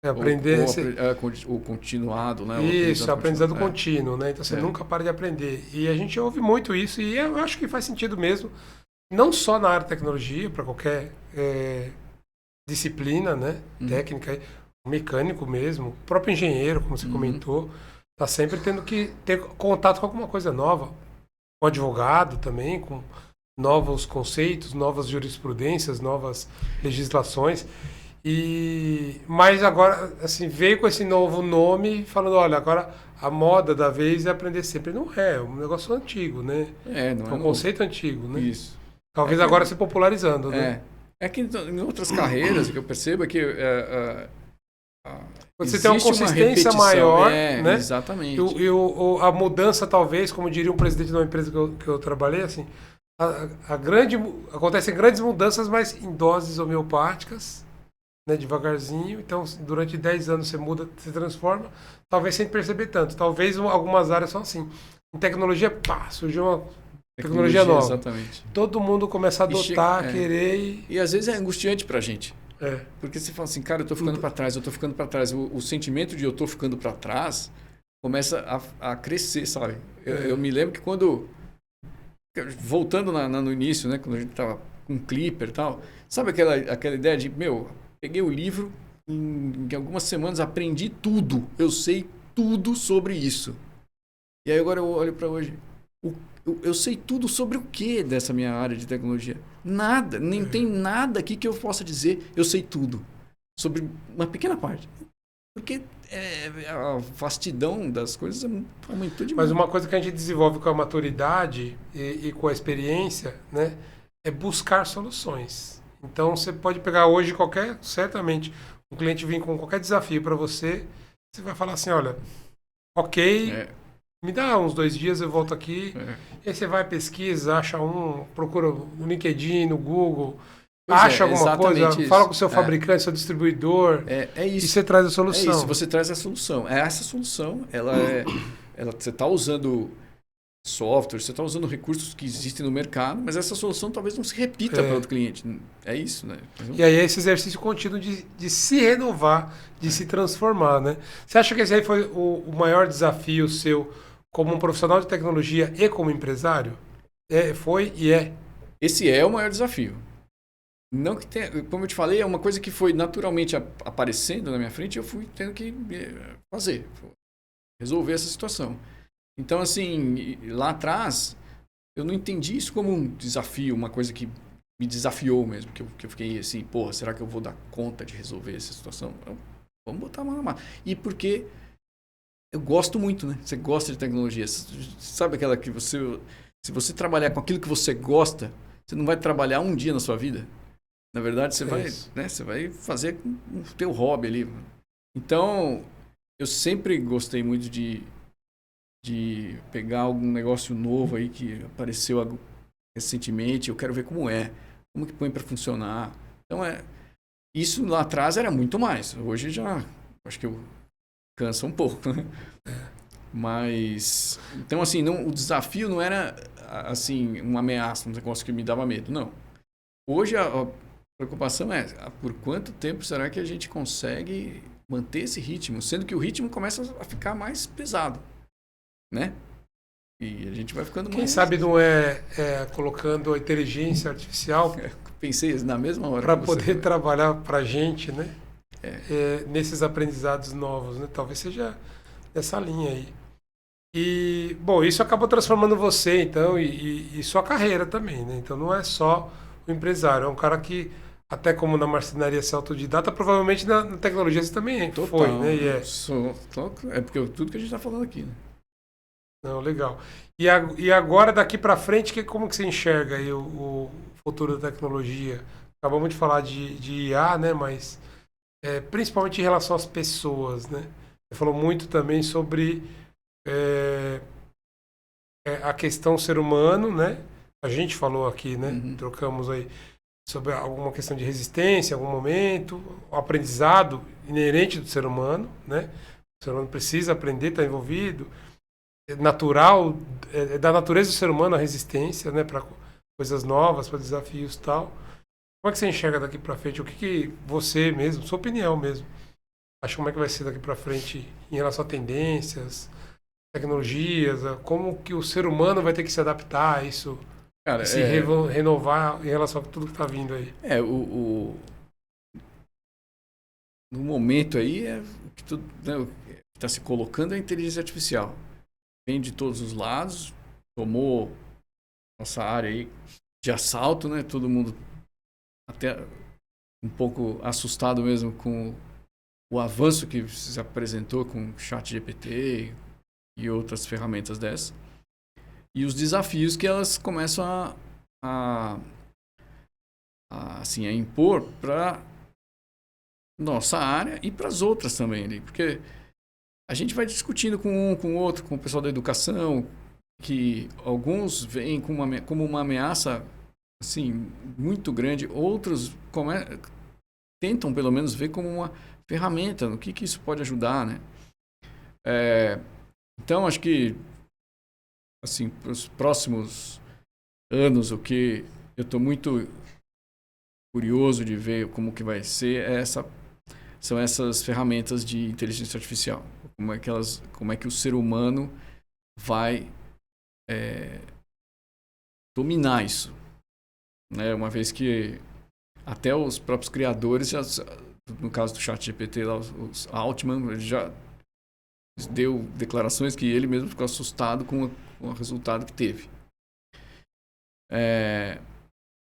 Aprender o continuado, né? Isso, aprendizado contínuo, né? Então você nunca para de aprender. E a gente ouve muito isso e eu acho que faz sentido mesmo, não só na área de tecnologia, para qualquer disciplina, né? Técnica, mecânico mesmo, o próprio engenheiro, como você comentou, está sempre tendo que ter contato com alguma coisa nova. O advogado também, com novos conceitos, novas jurisprudências, novas legislações. Mas agora, assim, veio com esse novo nome falando, olha, agora a moda da vez é aprender sempre. Não é um negócio antigo, né? Não é um conceito antigo, né? Isso. Talvez agora se popularizando, né? É que em outras carreiras que eu percebo é que você tem uma consistência maior, né? Exatamente. A mudança, talvez, como diria um presidente de uma empresa que eu trabalhei, assim, acontecem grandes mudanças, mas em doses homeopáticas, né, devagarzinho. Então, durante 10 anos você muda, se transforma, talvez sem perceber tanto. Talvez algumas áreas são assim. Em tecnologia, surgiu uma tecnologia nova. Exatamente. Todo mundo começa a adotar, querer. E às vezes é angustiante pra gente. Porque você fala assim, cara, eu tô ficando para trás, eu tô ficando para trás. O sentimento de eu tô ficando para trás começa a crescer, sabe? Eu me lembro que quando... Voltando no início, né? Quando a gente tava com Clipper e tal. Sabe aquela ideia de, peguei o livro, em algumas semanas aprendi tudo. Eu sei tudo sobre isso. E aí agora eu olho para hoje. Eu sei tudo sobre o que dessa minha área de tecnologia? Nada, nem tem nada aqui que eu possa dizer eu sei tudo. Sobre uma pequena parte. Porque a vastidão das coisas aumentou demais. Mas uma coisa que a gente desenvolve com a maturidade e com a experiência, né, é buscar soluções. Então você pode pegar hoje certamente, um cliente vir com qualquer desafio para você, você vai falar assim, olha, me dá uns 2 dias, eu volto aqui. E aí você vai, pesquisa, acha procura no LinkedIn, no Google, acha alguma coisa, fala com o seu fabricante, seu distribuidor. É isso. E você traz a solução. É isso, você traz a solução. Essa solução, você está usando software, você está usando recursos que existem no mercado, mas essa solução talvez não se repita para outro cliente. É isso, né? E aí esse exercício contínuo de se renovar, de se transformar, né? Você acha que esse aí foi o maior desafio seu como um profissional de tecnologia e como empresário? Foi e é. Esse é o maior desafio. Não que tenha, como eu te falei, é uma coisa que foi naturalmente aparecendo na minha frente e eu fui tendo que fazer, resolver essa situação. Então, assim, lá atrás, eu não entendi isso como um desafio, uma coisa que me desafiou mesmo, que eu fiquei assim, porra, será que eu vou dar conta de resolver essa situação? Vamos botar a mão na massa. E porque eu gosto muito, né? Você gosta de tecnologia. Sabe aquela que se você trabalhar com aquilo que você gosta, você não vai trabalhar um dia na sua vida. Na verdade, você vai fazer o teu hobby ali. Então, eu sempre gostei muito de pegar algum negócio novo aí que apareceu recentemente. Eu quero ver como que põe para funcionar. Então, isso lá atrás era muito mais. Hoje já, acho que eu cansa um pouco, né? Mas, então assim, o desafio não era assim uma ameaça, um negócio que me dava medo, não. Hoje a preocupação é por quanto tempo será que a gente consegue manter esse ritmo, sendo que o ritmo começa a ficar mais pesado, né? E a gente vai ficando mais... Quem sabe não é colocando a inteligência artificial pensei na mesma hora para poder trabalhar para a gente, né? Nesses aprendizados novos, né? Talvez seja nessa linha aí. E, bom, isso acabou transformando você, então, e sua carreira também, né? Então não é só o empresário, é um cara que, até como na marcenaria ser autodidata, provavelmente na tecnologia você também foi, né? É porque tudo que a gente está falando aqui, né? Não, legal. E agora, daqui para frente, como que você enxerga aí o futuro da tecnologia? Acabamos de falar de IA, né? Mas principalmente em relação às pessoas, né? Você falou muito também sobre a questão ser humano, né? A gente falou aqui, né? Uhum. Trocamos aí sobre alguma questão de resistência em algum momento, o aprendizado inerente do ser humano, né? O ser humano precisa aprender, está envolvido. É natural, da natureza do ser humano a resistência, né? Para coisas novas, para desafios e tal. Como é que você enxerga daqui para frente? O que você mesmo, sua opinião mesmo, acha como é que vai ser daqui para frente em relação a tendências, tecnologias, como que o ser humano vai ter que se adaptar a isso, cara, se renovar em relação a tudo que está vindo aí? No momento aí, o que está se colocando é a inteligência artificial. Vem de todos os lados, tomou nossa área aí de assalto, né? Todo mundo até um pouco assustado mesmo com o avanço que se apresentou com o ChatGPT e outras ferramentas dessas. E os desafios que elas começam a impor para nossa área e para as outras também ali, porque a gente vai discutindo com um, com o outro, com o pessoal da educação, que alguns veem como uma ameaça assim muito grande, outros tentam pelo menos ver como uma ferramenta, no que isso pode ajudar, né? Então acho que assim, para os próximos anos, o que eu estou muito curioso de ver como que vai ser são essas ferramentas de inteligência artificial. Como é que o ser humano vai dominar isso, né? Uma vez que até os próprios criadores, no caso do ChatGPT, os Altman, já deu declarações que ele mesmo ficou assustado com o resultado que teve.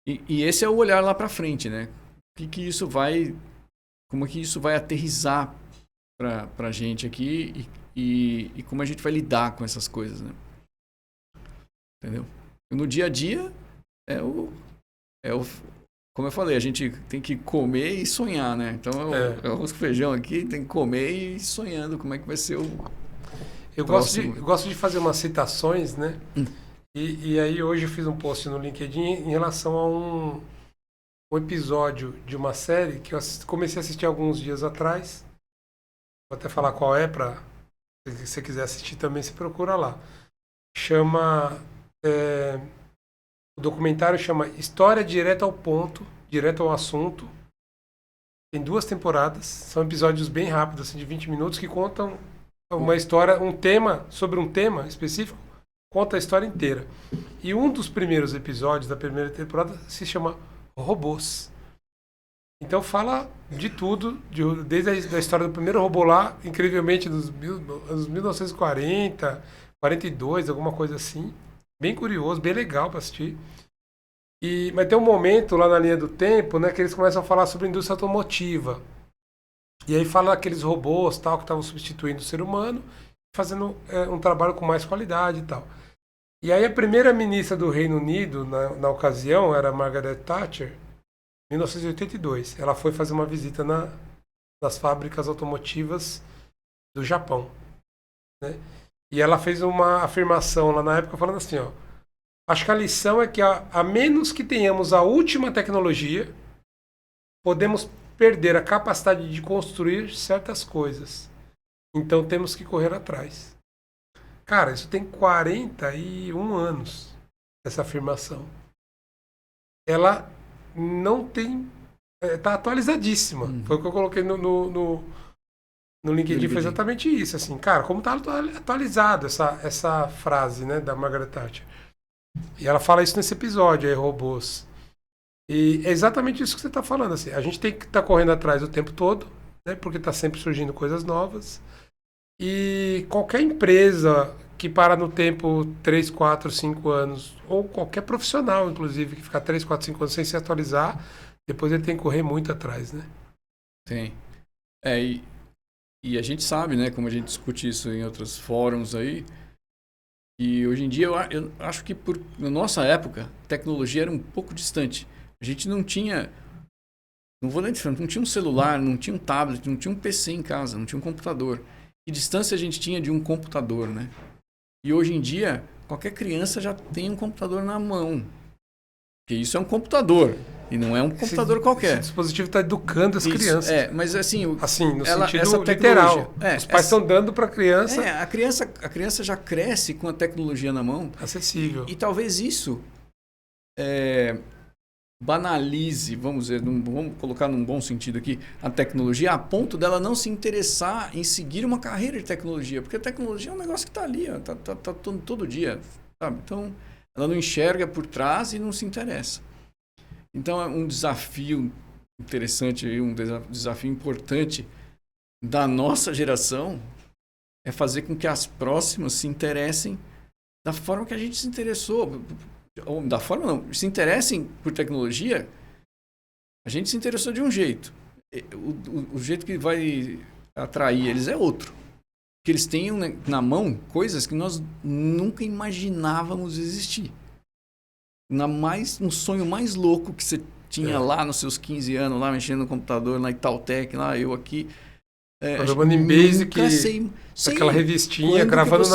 E esse é o olhar lá para frente, né? Como é que isso vai aterrissar para a gente aqui e como a gente vai lidar com essas coisas, né? Entendeu? No dia a dia como eu falei, a gente tem que comer e sonhar, né? Então arroz com feijão aqui, tem que comer e ir sonhando como é que vai ser eu gosto de fazer umas citações, né? E aí hoje eu fiz um post no LinkedIn em relação a um episódio de uma série que eu comecei a assistir alguns dias atrás. Vou até falar qual é, se você quiser assistir também, se procura lá. O documentário chama História Direta ao Ponto, Direto ao Assunto. Tem 2 temporadas, são episódios bem rápidos, assim, de 20 minutos, que contam uma história, um tema, sobre um tema específico, conta a história inteira. E um dos primeiros episódios da primeira temporada se chama Robôs. Então fala de tudo, desde a história do primeiro robô lá, incrivelmente dos anos 1940, 42, alguma coisa assim. Bem curioso, bem legal para assistir. Mas tem um momento lá na linha do tempo, né, que eles começam a falar sobre a indústria automotiva. E aí fala daqueles robôs tal, que estavam substituindo o ser humano, fazendo um trabalho com mais qualidade e tal. E aí a primeira ministra do Reino Unido, na ocasião, era Margaret Thatcher, 1982. Ela foi fazer uma visita nas fábricas automotivas do Japão, né? E ela fez uma afirmação lá na época falando assim, ó, acho que a lição é que a menos que tenhamos a última tecnologia, podemos perder a capacidade de construir certas coisas. Então temos que correr atrás. Cara, isso tem 41 anos, essa afirmação. Ela não tem... Tá atualizadíssima. Foi o que eu coloquei no LinkedIn, foi exatamente isso. Assim, cara, como tá atualizado essa frase, né, da Margaret Thatcher. E ela fala isso nesse episódio aí, Robôs. E é exatamente isso que você está falando. Assim, a gente tem que estar correndo atrás o tempo todo, né, porque está sempre surgindo coisas novas. E qualquer empresa que para no tempo 3, 4, 5 anos, ou qualquer profissional, inclusive, que ficar 3, 4, 5 anos sem se atualizar, depois ele tem que correr muito atrás, né? Tem. E a gente sabe, né, como a gente discute isso em outros fóruns aí, e hoje em dia eu acho que na nossa época, a tecnologia era um pouco distante. A gente não tinha, não vou nem dizer, não tinha um celular, não tinha um tablet, não tinha um PC em casa, não tinha um computador. Que distância a gente tinha de um computador, né? E hoje em dia, qualquer criança já tem um computador na mão. Porque isso é um computador. E não é um computador qualquer. Esse dispositivo está educando as crianças. Mas assim... Assim, no sentido literal. Os pais estão dando para a criança... a criança já cresce com a tecnologia na mão. Acessível. E talvez isso banalize, vamos dizer, vamos colocar num bom sentido aqui, a tecnologia, a ponto dela não se interessar em seguir uma carreira de tecnologia. Porque a tecnologia é um negócio que está ali, ó, tá todo dia. Sabe? Então, ela não enxerga por trás e não se interessa. Então, é um desafio interessante, um desafio importante da nossa geração é fazer com que as próximas se interessem da forma que a gente se interessou. Ou da forma não, se interessem por tecnologia, a gente se interessou de um jeito. O jeito que vai atrair eles é outro. Que eles tenham na mão coisas que nós nunca imaginávamos existir. No sonho mais louco que você tinha lá nos seus 15 anos, lá mexendo no computador, na Itautec, lá eu aqui. Programando em Basic, aquela revistinha, gravando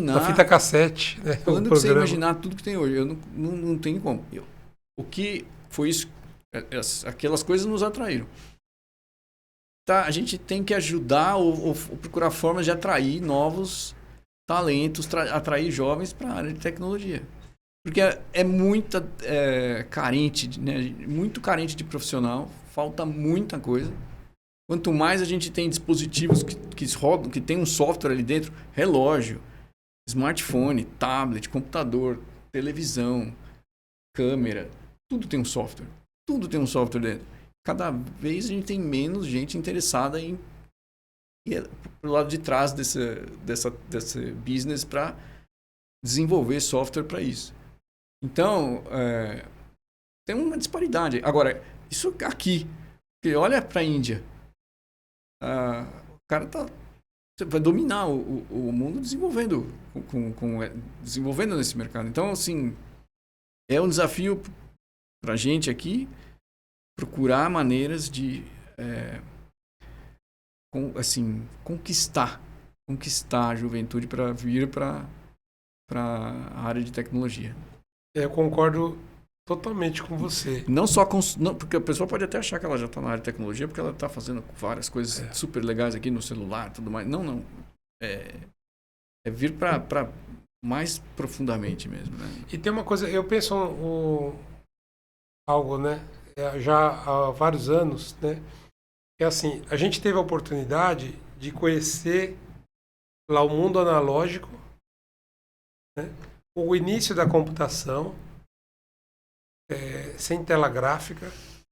na fita cassete. Né, quando você imaginar tudo que tem hoje? Eu não tenho como. O que foi isso? Aquelas coisas nos atraíram. Tá, a gente tem que ajudar ou procurar formas de atrair novos talentos, atrair jovens para a área de tecnologia. Porque é muito carente, né? Muito carente de profissional, falta muita coisa. Quanto mais a gente tem dispositivos que rodam, que tem um software ali dentro, relógio, smartphone, tablet, computador, televisão, câmera, tudo tem um software. Tudo tem um software dentro. Cada vez a gente tem menos gente interessada em ir pro lado de trás desse business para desenvolver software para isso. Então, tem uma disparidade. Agora, isso aqui, porque olha para a Índia, o cara vai dominar o mundo desenvolvendo, desenvolvendo nesse mercado. Então, assim, é um desafio para a gente aqui procurar maneiras de conquistar a juventude para vir para a área de tecnologia. Eu concordo totalmente com você. Não só porque a pessoa pode até achar que ela já está na área de tecnologia porque ela está fazendo várias coisas super legais aqui no celular e tudo mais. Não. É vir para mais profundamente mesmo. Né? E tem uma coisa, eu penso algo, né? Já há vários anos, né? É assim, a gente teve a oportunidade de conhecer lá o mundo analógico, né? O início da computação, sem tela gráfica,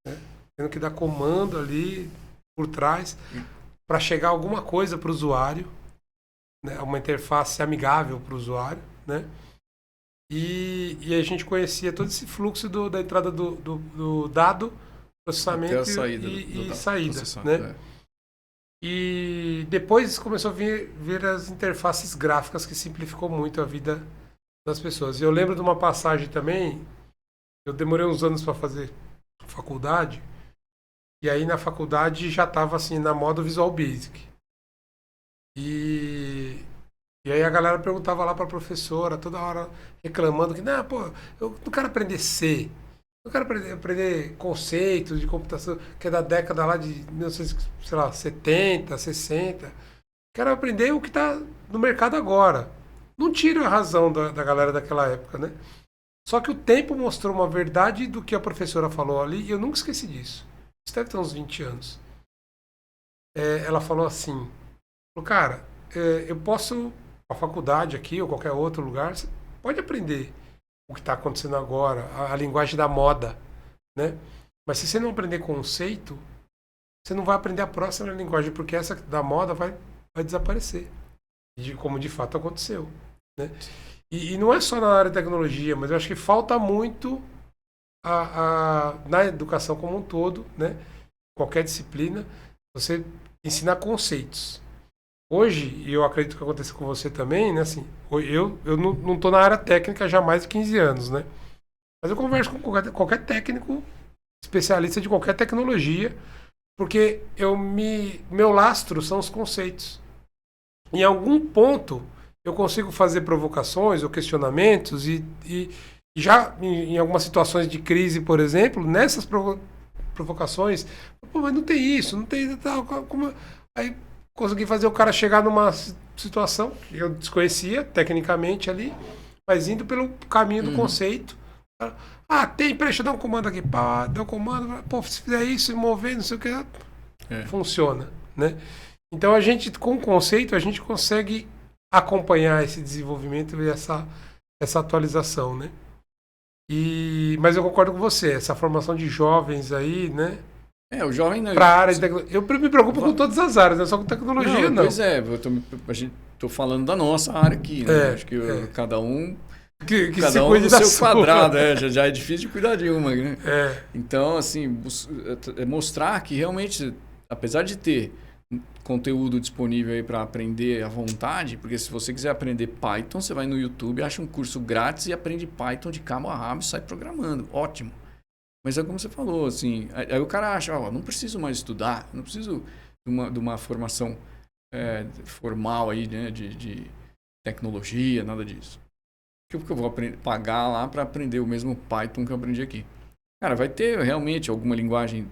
né? Tendo que dar comando ali por trás para chegar alguma coisa para o usuário, né? Uma interface amigável para o usuário, né? E a gente conhecia todo esse fluxo da entrada do dado, processamento Até a saída e saída, né? É. E depois começou a vir as interfaces gráficas, que simplificou muito a vida das pessoas. E eu lembro de uma passagem também, eu demorei uns anos para fazer faculdade, e aí na faculdade já estava assim, na moda Visual Basic. E aí a galera perguntava lá para a professora, toda hora reclamando que, não, pô, eu não quero aprender C, não quero aprender conceitos de computação, que é da década lá de 1970, 60. Quero aprender o que está no mercado agora. Não tiro a razão da galera daquela época, né? Só que o tempo mostrou uma verdade do que a professora falou ali, e eu nunca esqueci disso. Isso deve ter uns 20 anos. Ela falou assim, cara, eu posso, a faculdade aqui ou qualquer outro lugar, você pode aprender o que está acontecendo agora, a linguagem da moda, né? Mas se você não aprender conceito, você não vai aprender a próxima linguagem, porque essa da moda vai desaparecer. Como de fato aconteceu, né? E não é só na área de tecnologia, mas eu acho que falta muito na educação como um todo, né? Qualquer disciplina, você ensinar conceitos. Hoje, e eu acredito que aconteça com você também, né? Assim, eu não estou na área técnica já há mais de 15 anos, né? Mas eu converso com qualquer técnico, especialista de qualquer tecnologia, porque meu lastro são os conceitos. Em algum ponto, eu consigo fazer provocações ou questionamentos e já em algumas situações de crise, por exemplo, nessas provocações, pô, mas não tem isso, não tem tal, aí consegui fazer o cara chegar numa situação que eu desconhecia tecnicamente ali, mas indo pelo caminho do conceito. Peraí, deixa eu dar um comando aqui, pá, dá um comando, pô, se fizer isso, se mover, não sei o que, funciona, né? Então a gente, com o conceito, a gente consegue acompanhar esse desenvolvimento e essa atualização, né? Mas eu concordo com você, essa formação de jovens aí, né? O jovem não. Para a área de tecnologia. Eu me preocupo com todas as áreas, né? Só com tecnologia, não. Pois é, tô falando da nossa área aqui, né? Acho que cada um. Cada um no seu quadrado, já é difícil de cuidar de uma, né? Então, assim, mostrar que realmente, apesar de ter conteúdo disponível aí para aprender à vontade, porque se você quiser aprender Python, você vai no YouTube, acha um curso grátis e aprende Python de cabo a rabo e sai programando. Ótimo. Mas é como você falou, assim, aí o cara acha, não preciso mais estudar, não preciso de uma formação formal aí, né, de tecnologia, nada disso. Porque eu vou pagar lá para aprender o mesmo Python que eu aprendi aqui. Cara, vai ter realmente alguma linguagem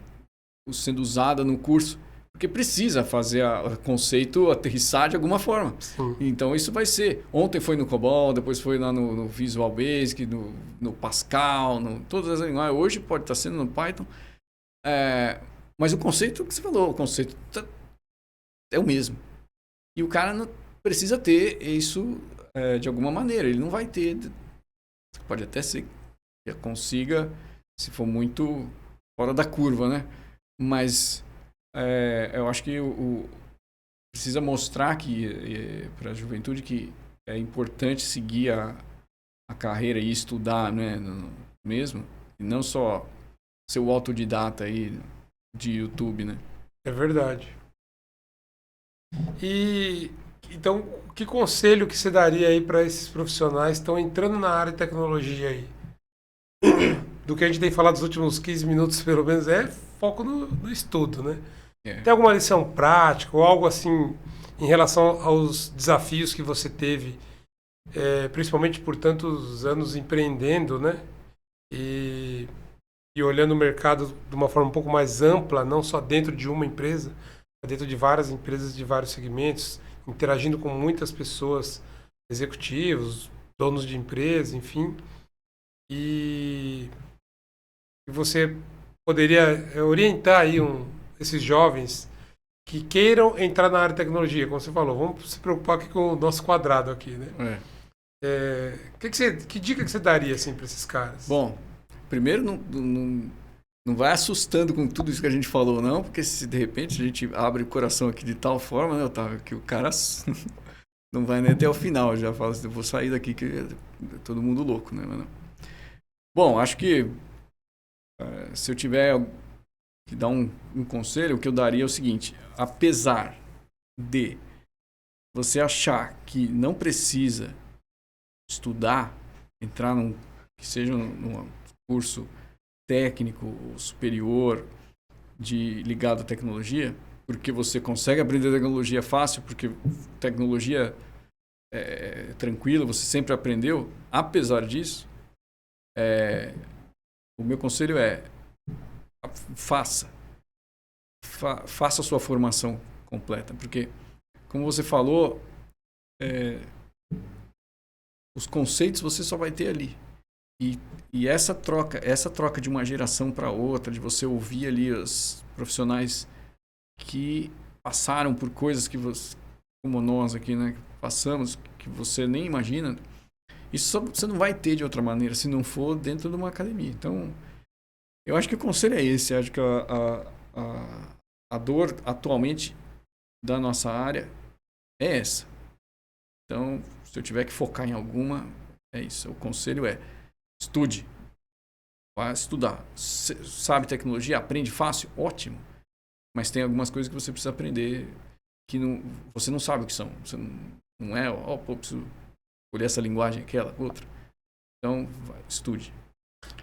sendo usada no curso, porque precisa fazer o conceito aterrissar de alguma forma. Sim. Então isso vai ser. Ontem foi no COBOL, depois foi lá no Visual Basic, no Pascal, todas as linguagens. Hoje pode estar sendo no Python. Mas o conceito que você falou, o conceito é o mesmo. E o cara não precisa ter isso de alguma maneira. Ele não vai ter. Pode até ser que consiga, se for muito fora da curva, né? Mas eu acho que precisa mostrar para a juventude que é importante seguir a carreira e estudar, né, mesmo, e não só ser o autodidata aí de YouTube, né? É verdade. E então, que conselho que você daria aí para esses profissionais que estão entrando na área de tecnologia aí? Do que a gente tem falado nos últimos 15 minutos, pelo menos, foco no estudo, né? Tem alguma lição prática ou algo assim em relação aos desafios que você teve, principalmente por tantos anos empreendendo, né? E olhando o mercado de uma forma um pouco mais ampla, não só dentro de uma empresa, mas dentro de várias empresas de vários segmentos, interagindo com muitas pessoas, executivos, donos de empresas, enfim. E você poderia orientar aí esses jovens que queiram entrar na área de tecnologia, como você falou, vamos se preocupar aqui com o nosso quadrado aqui, né? Que dica que você daria assim para esses caras? Bom, primeiro não vai assustando com tudo isso que a gente falou, não, porque se de repente a gente abre o coração aqui de tal forma, né, Otávio, que o cara não vai nem até o final, já fala assim, eu vou sair daqui que é todo mundo louco, né? Bom, acho que se eu tiver que dar um conselho, o que eu daria é o seguinte: apesar de você achar que não precisa estudar, entrar que seja num curso técnico ou superior ligado à tecnologia, porque você consegue aprender tecnologia fácil, porque tecnologia é tranquila, você sempre aprendeu. Apesar disso, o meu conselho é faça a sua formação completa, porque, como você falou, os conceitos você só vai ter ali. E essa troca de uma geração para outra, de você ouvir ali os profissionais que passaram por coisas que você, como nós aqui, né, passamos, que você nem imagina, isso você não vai ter de outra maneira se não for dentro de uma academia. Então, eu acho que o conselho é esse. Eu acho que a dor atualmente da nossa área é essa. Então, se eu tiver que focar em alguma, é isso. O conselho é: estude. Vai estudar. Sabe tecnologia? Aprende fácil? Ótimo. Mas tem algumas coisas que você precisa aprender que você não sabe o que são. Você não é, preciso escolher essa linguagem, aquela, outra. Então, estude.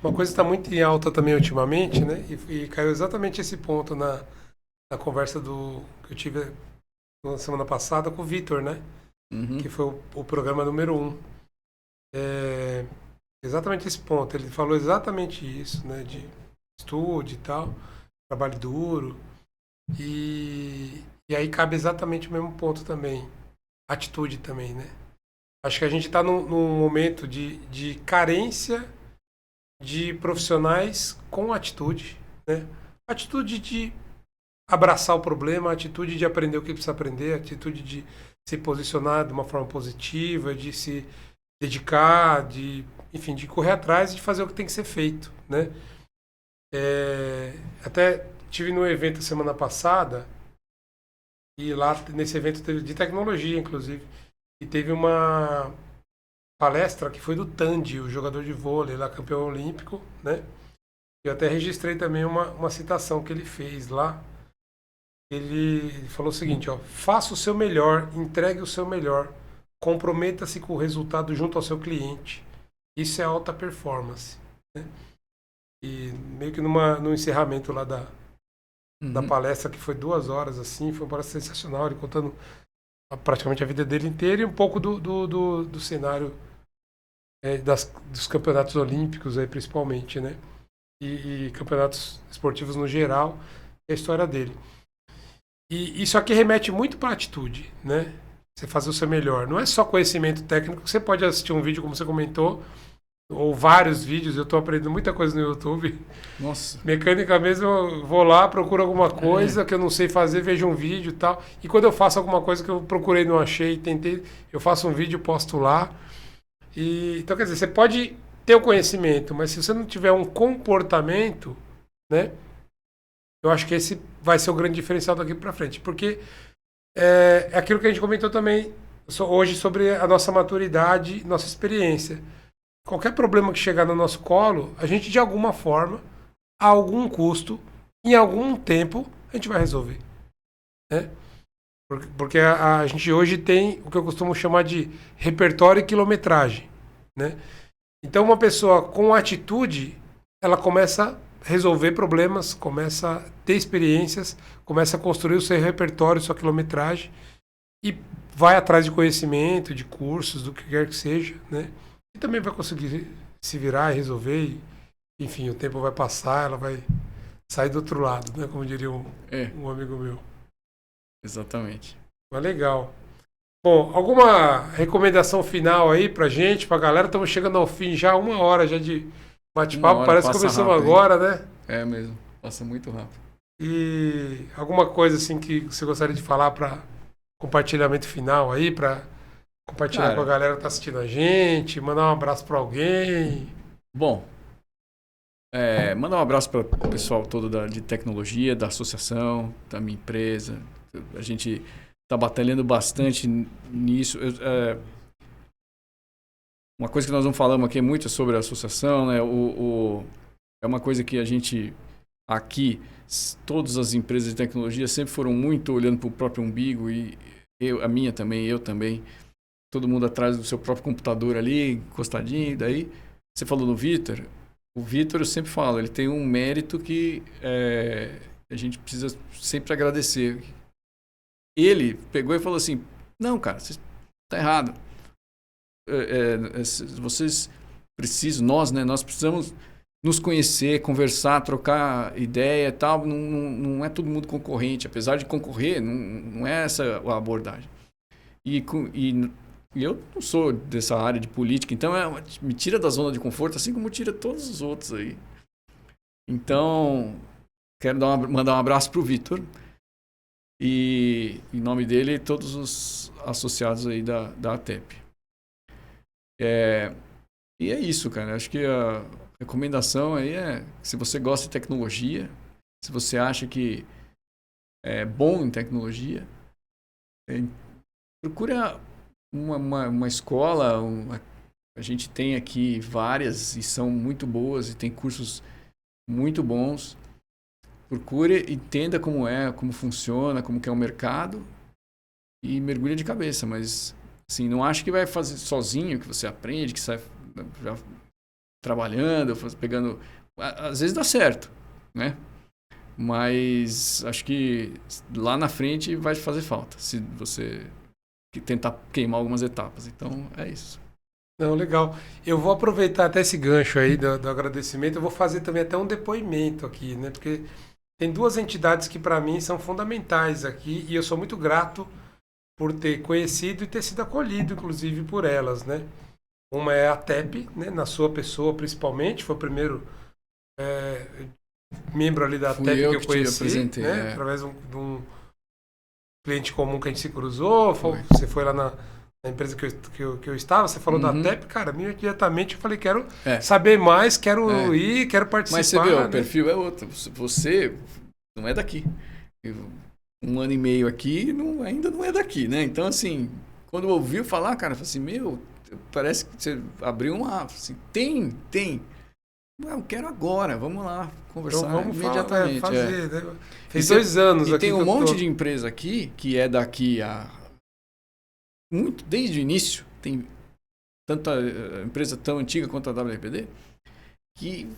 Uma coisa que está muito em alta também ultimamente, né? E caiu exatamente esse ponto na conversa que eu tive na semana passada com o Vitor, né? Uhum. Que foi o programa número 1. Exatamente esse ponto. Ele falou exatamente isso, né? De estude e tal, trabalho duro. E aí cabe exatamente o mesmo ponto também. Atitude também, né? Acho que a gente está num momento de carência de profissionais com atitude, né? Atitude de abraçar o problema, atitude de aprender o que precisa aprender, atitude de se posicionar de uma forma positiva, de se dedicar, enfim, de correr atrás e de fazer o que tem que ser feito, né? Até tive no evento semana passada, e lá nesse evento teve de tecnologia, inclusive, e teve uma palestra que foi do Tandy, o jogador de vôlei, lá campeão olímpico, né? Eu até registrei também uma citação que ele fez lá. Ele falou o seguinte, ó: faça o seu melhor, entregue o seu melhor, comprometa-se com o resultado junto ao seu cliente. Isso é alta performance, né? E meio que no encerramento lá da palestra, que foi 2 horas, assim, foi uma palestra sensacional, ele contando praticamente a vida dele inteira e um pouco do cenário dos campeonatos olímpicos aí, principalmente, né? E campeonatos esportivos no geral, a história dele. E isso aqui remete muito para a atitude, né? Você fazer o seu melhor. Não é só conhecimento técnico, você pode assistir um vídeo, como você comentou, ou vários vídeos. Eu estou aprendendo muita coisa no YouTube. Nossa. Mecânica mesmo, eu vou lá, procuro alguma coisa que eu não sei fazer, vejo um vídeo e tal. E quando eu faço alguma coisa que eu procurei e não achei, tentei, eu faço um vídeo, posto lá. Então, quer dizer, você pode ter o conhecimento, mas se você não tiver um comportamento, né? Eu acho que esse vai ser o grande diferencial daqui para frente. Porque é aquilo que a gente comentou também hoje sobre a nossa maturidade, nossa experiência. Qualquer problema que chegar no nosso colo, a gente, de alguma forma, a algum custo, em algum tempo, a gente vai resolver, né? Porque a gente hoje tem o que eu costumo chamar de repertório e quilometragem, né? Então, uma pessoa com atitude, ela começa a resolver problemas, começa a ter experiências, começa a construir o seu repertório, sua quilometragem e vai atrás de conhecimento, de cursos, do que quer que seja, né? E também vai conseguir se virar e resolver. E, enfim, o tempo vai passar, ela vai sair do outro lado, né? Como diria um amigo meu. Exatamente. Mas legal. Bom, alguma recomendação final aí pra gente, pra galera? Estamos chegando ao fim já, 1 hora já de bate-papo. Parece que começamos rápido, agora, né? É mesmo, passa muito rápido. E alguma coisa assim que você gostaria de falar para compartilhamento final aí, para compartilhar com a Cara, galera que tá assistindo a gente, mandar um abraço para alguém. bom, mandar um abraço para o pessoal todo de tecnologia, da associação, da minha empresa. A gente está batalhando bastante nisso. Uma coisa que nós não falamos aqui muito é sobre a associação, né? É uma coisa que a gente aqui, todas as empresas de tecnologia sempre foram muito olhando para o próprio umbigo e a minha também, eu também. Todo mundo atrás do seu próprio computador ali, encostadinho. Daí, você falou do Vitor. O Vitor, eu sempre falo, ele tem um mérito que a gente precisa sempre agradecer. Ele pegou e falou assim, não, cara, você está errado. Vocês precisam, nós precisamos nos conhecer, conversar, trocar ideia e tal. Não é todo mundo concorrente. Apesar de concorrer, não é essa a abordagem. E eu não sou dessa área de política, então me tira da zona de conforto, assim como tira todos os outros aí. Então, quero mandar um abraço pro Vitor. E, em nome dele, todos os associados aí da ATEP. E é isso, cara. Acho que a recomendação aí se você gosta de tecnologia, se você acha que é bom em tecnologia, procura uma escola. A gente tem aqui várias e são muito boas e tem cursos muito bons. Procure, entenda como funciona, como que é o mercado e mergulha de cabeça, mas assim, não acho que vai fazer sozinho, que você aprende, que sai já trabalhando, pegando. Às vezes dá certo, né? Mas acho que lá na frente vai fazer falta, se você tentar queimar algumas etapas. Então, é isso. Não, legal. Eu vou aproveitar até esse gancho aí do agradecimento, eu vou fazer também até um depoimento aqui, né? Porque tem duas entidades que para mim são fundamentais aqui e eu sou muito grato por ter conhecido e ter sido acolhido, inclusive, por elas, né? Uma é a TEP, né? Na sua pessoa, principalmente, foi o primeiro membro ali da TEP que eu conheci, né? Através de um cliente comum que a gente se cruzou, você foi lá na empresa que eu estava, você falou da TEP, cara, imediatamente eu falei, quero saber mais, quero ir, quero participar. Mas você vê, o perfil é outro. Você não é daqui. Um ano e meio aqui, ainda não é daqui, né? Então, assim, quando eu ouvi falar, cara, eu falei assim, parece que você abriu uma... Assim, tem. Eu quero agora, vamos lá conversar então, vamos imediatamente. Fazer, né? Fez 2 anos aqui. E tem um monte de de empresa aqui, que é daqui desde o início, tem tanto a empresa tão antiga quanto a WRPD, que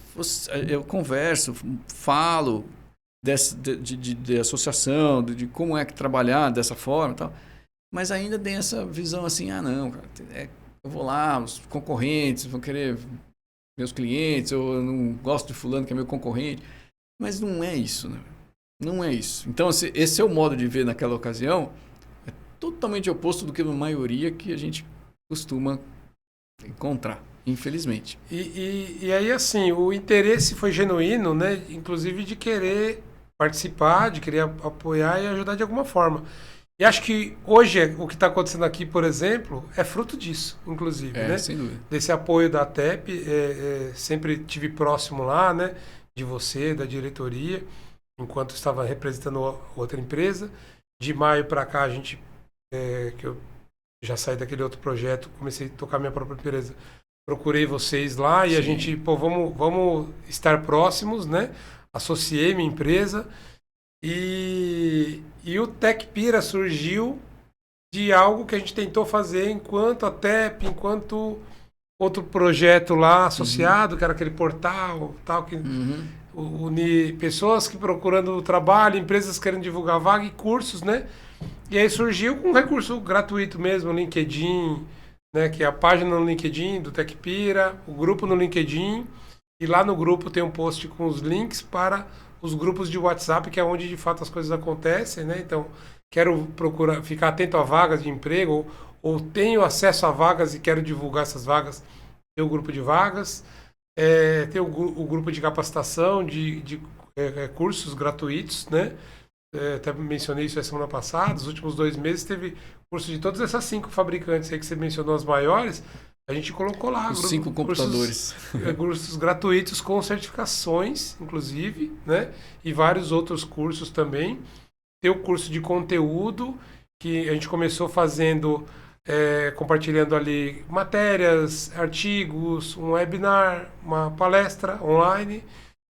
eu converso, falo de associação, de como é que trabalhar dessa forma e tal, mas ainda tem essa visão assim, não, cara, eu vou lá, os concorrentes vão querer meus clientes, eu não gosto de fulano que é meu concorrente, mas não é isso, né? Não é isso. Então, esse é o modo de ver naquela ocasião, totalmente oposto do que a maioria que a gente costuma encontrar, infelizmente. E aí, assim, o interesse foi genuíno, né? Inclusive de querer participar, de querer apoiar e ajudar de alguma forma. E acho que hoje o que está acontecendo aqui, por exemplo, é fruto disso, inclusive, né? Sem dúvida. Desse apoio da TEP, sempre tive próximo lá, né? De você, da diretoria, enquanto estava representando outra empresa. De maio para cá, que eu já saí daquele outro projeto, comecei a tocar minha própria empresa. Procurei vocês lá e a gente, vamos estar próximos, né? Associei minha empresa e o TechPira surgiu de algo que a gente tentou fazer enquanto a TEP, enquanto outro projeto lá associado, que era aquele portal, tal, que une pessoas que procurando trabalho, empresas querendo divulgar vaga e cursos, né? E aí surgiu um recurso gratuito mesmo, o LinkedIn, né? Que é a página no LinkedIn do TechPira, o grupo no LinkedIn, e lá no grupo tem um post com os links para os grupos de WhatsApp, que é onde de fato as coisas acontecem, né? Então, quero ficar atento a vagas de emprego, ou tenho acesso a vagas e quero divulgar essas vagas, tem o grupo de vagas, tem o grupo de capacitação, de cursos gratuitos, né? Até mencionei isso a semana passada. Os últimos 2 meses teve curso de todas essas 5 fabricantes aí que você mencionou, as maiores. A gente colocou lá. Os 5 computadores. Cursos gratuitos com certificações, inclusive, né? E vários outros cursos também. Tem o curso de conteúdo, que a gente começou fazendo, compartilhando ali matérias, artigos, um webinar, uma palestra online.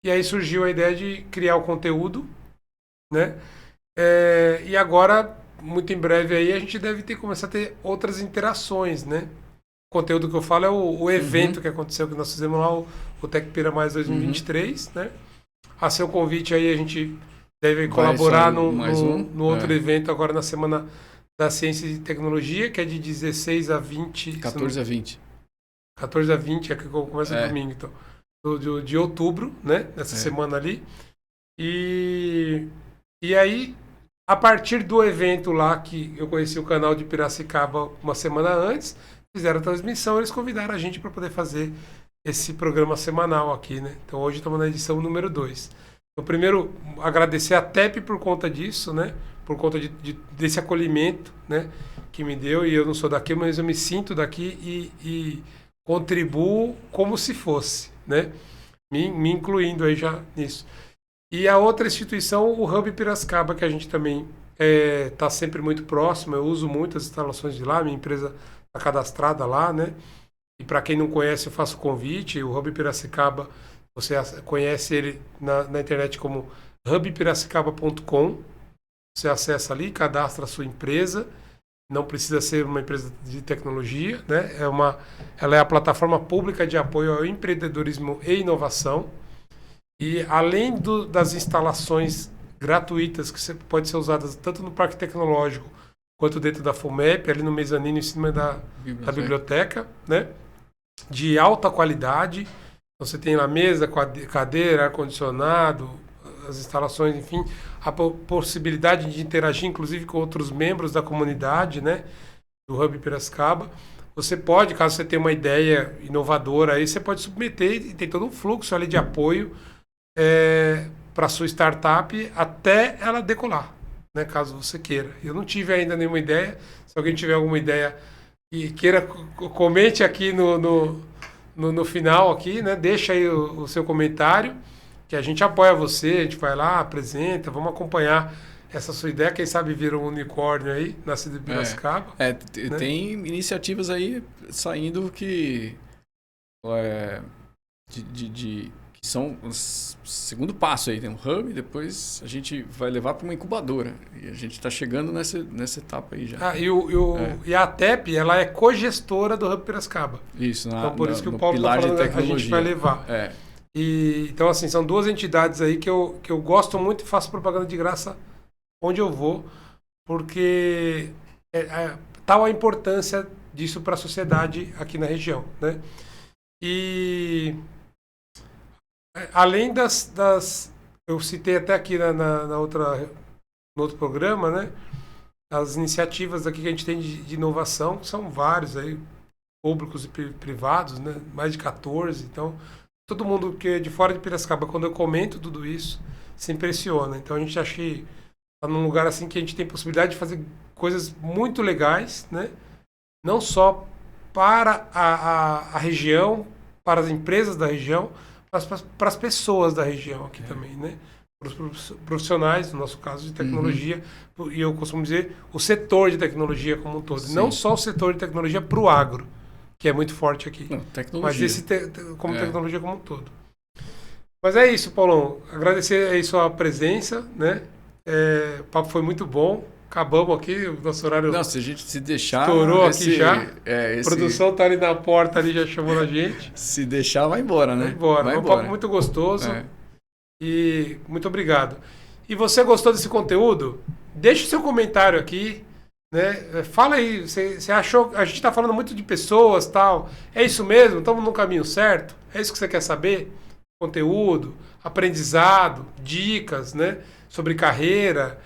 E aí surgiu a ideia de criar o conteúdo, né? E agora, muito em breve aí, a gente deve começar a ter outras interações, né? O conteúdo que eu falo é o evento que aconteceu, que nós fizemos lá, o TechPira Mais 2023, né? A seu convite aí, a gente deve colaborar no outro evento agora na Semana da Ciência e Tecnologia, que é de 16 a 20... 14 a 20. 14 a 20, é que começa domingo, então. De outubro, né? Nessa semana ali. E aí, a partir do evento lá, que eu conheci o canal de Piracicaba uma semana antes, fizeram a transmissão, eles convidaram a gente para poder fazer esse programa semanal aqui, né? Então hoje estamos na edição número 2. Então, primeiro, agradecer a TEP por conta disso, né? Por conta desse acolhimento, né? Que me deu, e eu não sou daqui, mas eu me sinto daqui e contribuo como se fosse, né? Me incluindo aí já nisso. E a outra instituição, o Hub Piracicaba, que a gente também está sempre muito próximo. Eu uso muito as instalações de lá, minha empresa está cadastrada lá, né? E para quem não conhece, eu faço o convite. O Hub Piracicaba, você conhece ele na internet como hubpiracicaba.com. Você acessa ali, cadastra a sua empresa. Não precisa ser uma empresa de tecnologia, né? Ela é a plataforma pública de apoio ao empreendedorismo e inovação. E além das instalações gratuitas que pode ser usadas tanto no Parque Tecnológico quanto dentro da FUMEP, ali no mezanino em cima da biblioteca, né? De alta qualidade. Você tem lá mesa, cadeira, ar-condicionado, as instalações, enfim, a possibilidade de interagir, inclusive, com outros membros da comunidade, né? Do Hub Piracicaba. Você pode, caso você tenha uma ideia inovadora, aí você pode submeter e tem todo um fluxo ali de apoio para a sua startup até ela decolar, né? Caso você queira. Eu não tive ainda nenhuma ideia. Se alguém tiver alguma ideia e queira, comente aqui no final aqui, né? Deixa aí o seu comentário, que a gente apoia você, a gente vai lá, apresenta, vamos acompanhar essa sua ideia. Quem sabe vira um unicórnio aí, nascido em Piracicaba. Né? Tem iniciativas aí saindo que que são o segundo passo aí. Tem um hub, depois a gente vai levar para uma incubadora. E a gente está chegando nessa etapa aí já. E a ATEP, ela é cogestora do Hub Piracicaba. Isso, então por isso que o Paulo está falando, a gente vai levar. Então, assim, são 2 entidades aí que eu gosto muito e faço propaganda de graça onde eu vou, porque tal a importância disso para a sociedade aqui na região, né? E além eu citei até aqui no outro programa, né? As iniciativas aqui que a gente tem de inovação, que são vários aí, públicos e privados, né? Mais de 14. Então, todo mundo que é de fora de Piracicaba, quando eu comento tudo isso, se impressiona. Então, a gente acha que está num lugar assim que a gente tem possibilidade de fazer coisas muito legais, né? Não só para a região, para as empresas da região, mas para as pessoas da região aqui também, né? Para os profissionais, no nosso caso, de tecnologia, e eu costumo dizer o setor de tecnologia como um todo. Sim. Não só o setor de tecnologia para o agro, que é muito forte aqui. Não, mas esse tecnologia como um todo. Mas é isso, Paulão. Agradecer aí sua presença, né? O papo foi muito bom. Acabamos aqui, o nosso horário. Não, se a gente se deixar. Estourou aqui já. A produção tá ali na porta, ali já chamando a gente. Se deixar, vai embora, né? Vai embora. Foi um papo muito gostoso. E muito obrigado. E você gostou desse conteúdo? Deixe o seu comentário aqui, né? Fala aí, você achou. A gente tá falando muito de pessoas, tal. É isso mesmo? Estamos no caminho certo? É isso que você quer saber? Conteúdo, aprendizado, dicas, né? Sobre carreira.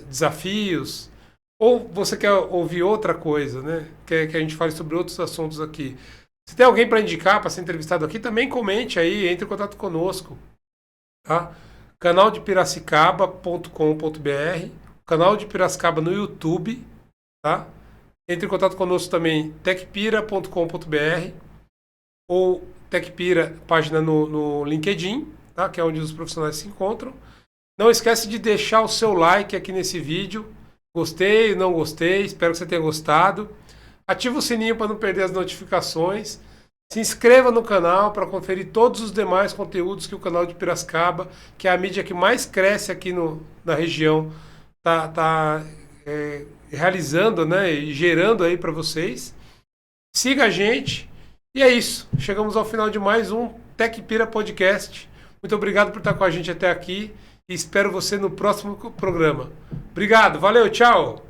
Desafios, ou você quer ouvir outra coisa, né? Quer que a gente fale sobre outros assuntos aqui. Se tem alguém para indicar, para ser entrevistado aqui, também comente aí, entre em contato conosco, tá? canaldepiracicaba.com.br, canal de Piracicaba no YouTube, tá? Entre em contato conosco também, techpira.com.br ou Techpira, página no LinkedIn, tá? Que é onde os profissionais se encontram. Não esquece de deixar o seu like aqui nesse vídeo. Gostei, não gostei, espero que você tenha gostado. Ativa o sininho para não perder as notificações. Se inscreva no canal para conferir todos os demais conteúdos que o canal de Piracicaba, que é a mídia que mais cresce aqui na região, tá realizando, né, e gerando aí para vocês. Siga a gente. E é isso. Chegamos ao final de mais um TechPira Podcast. Muito obrigado por estar com a gente até aqui e espero você no próximo programa. Obrigado, valeu, tchau!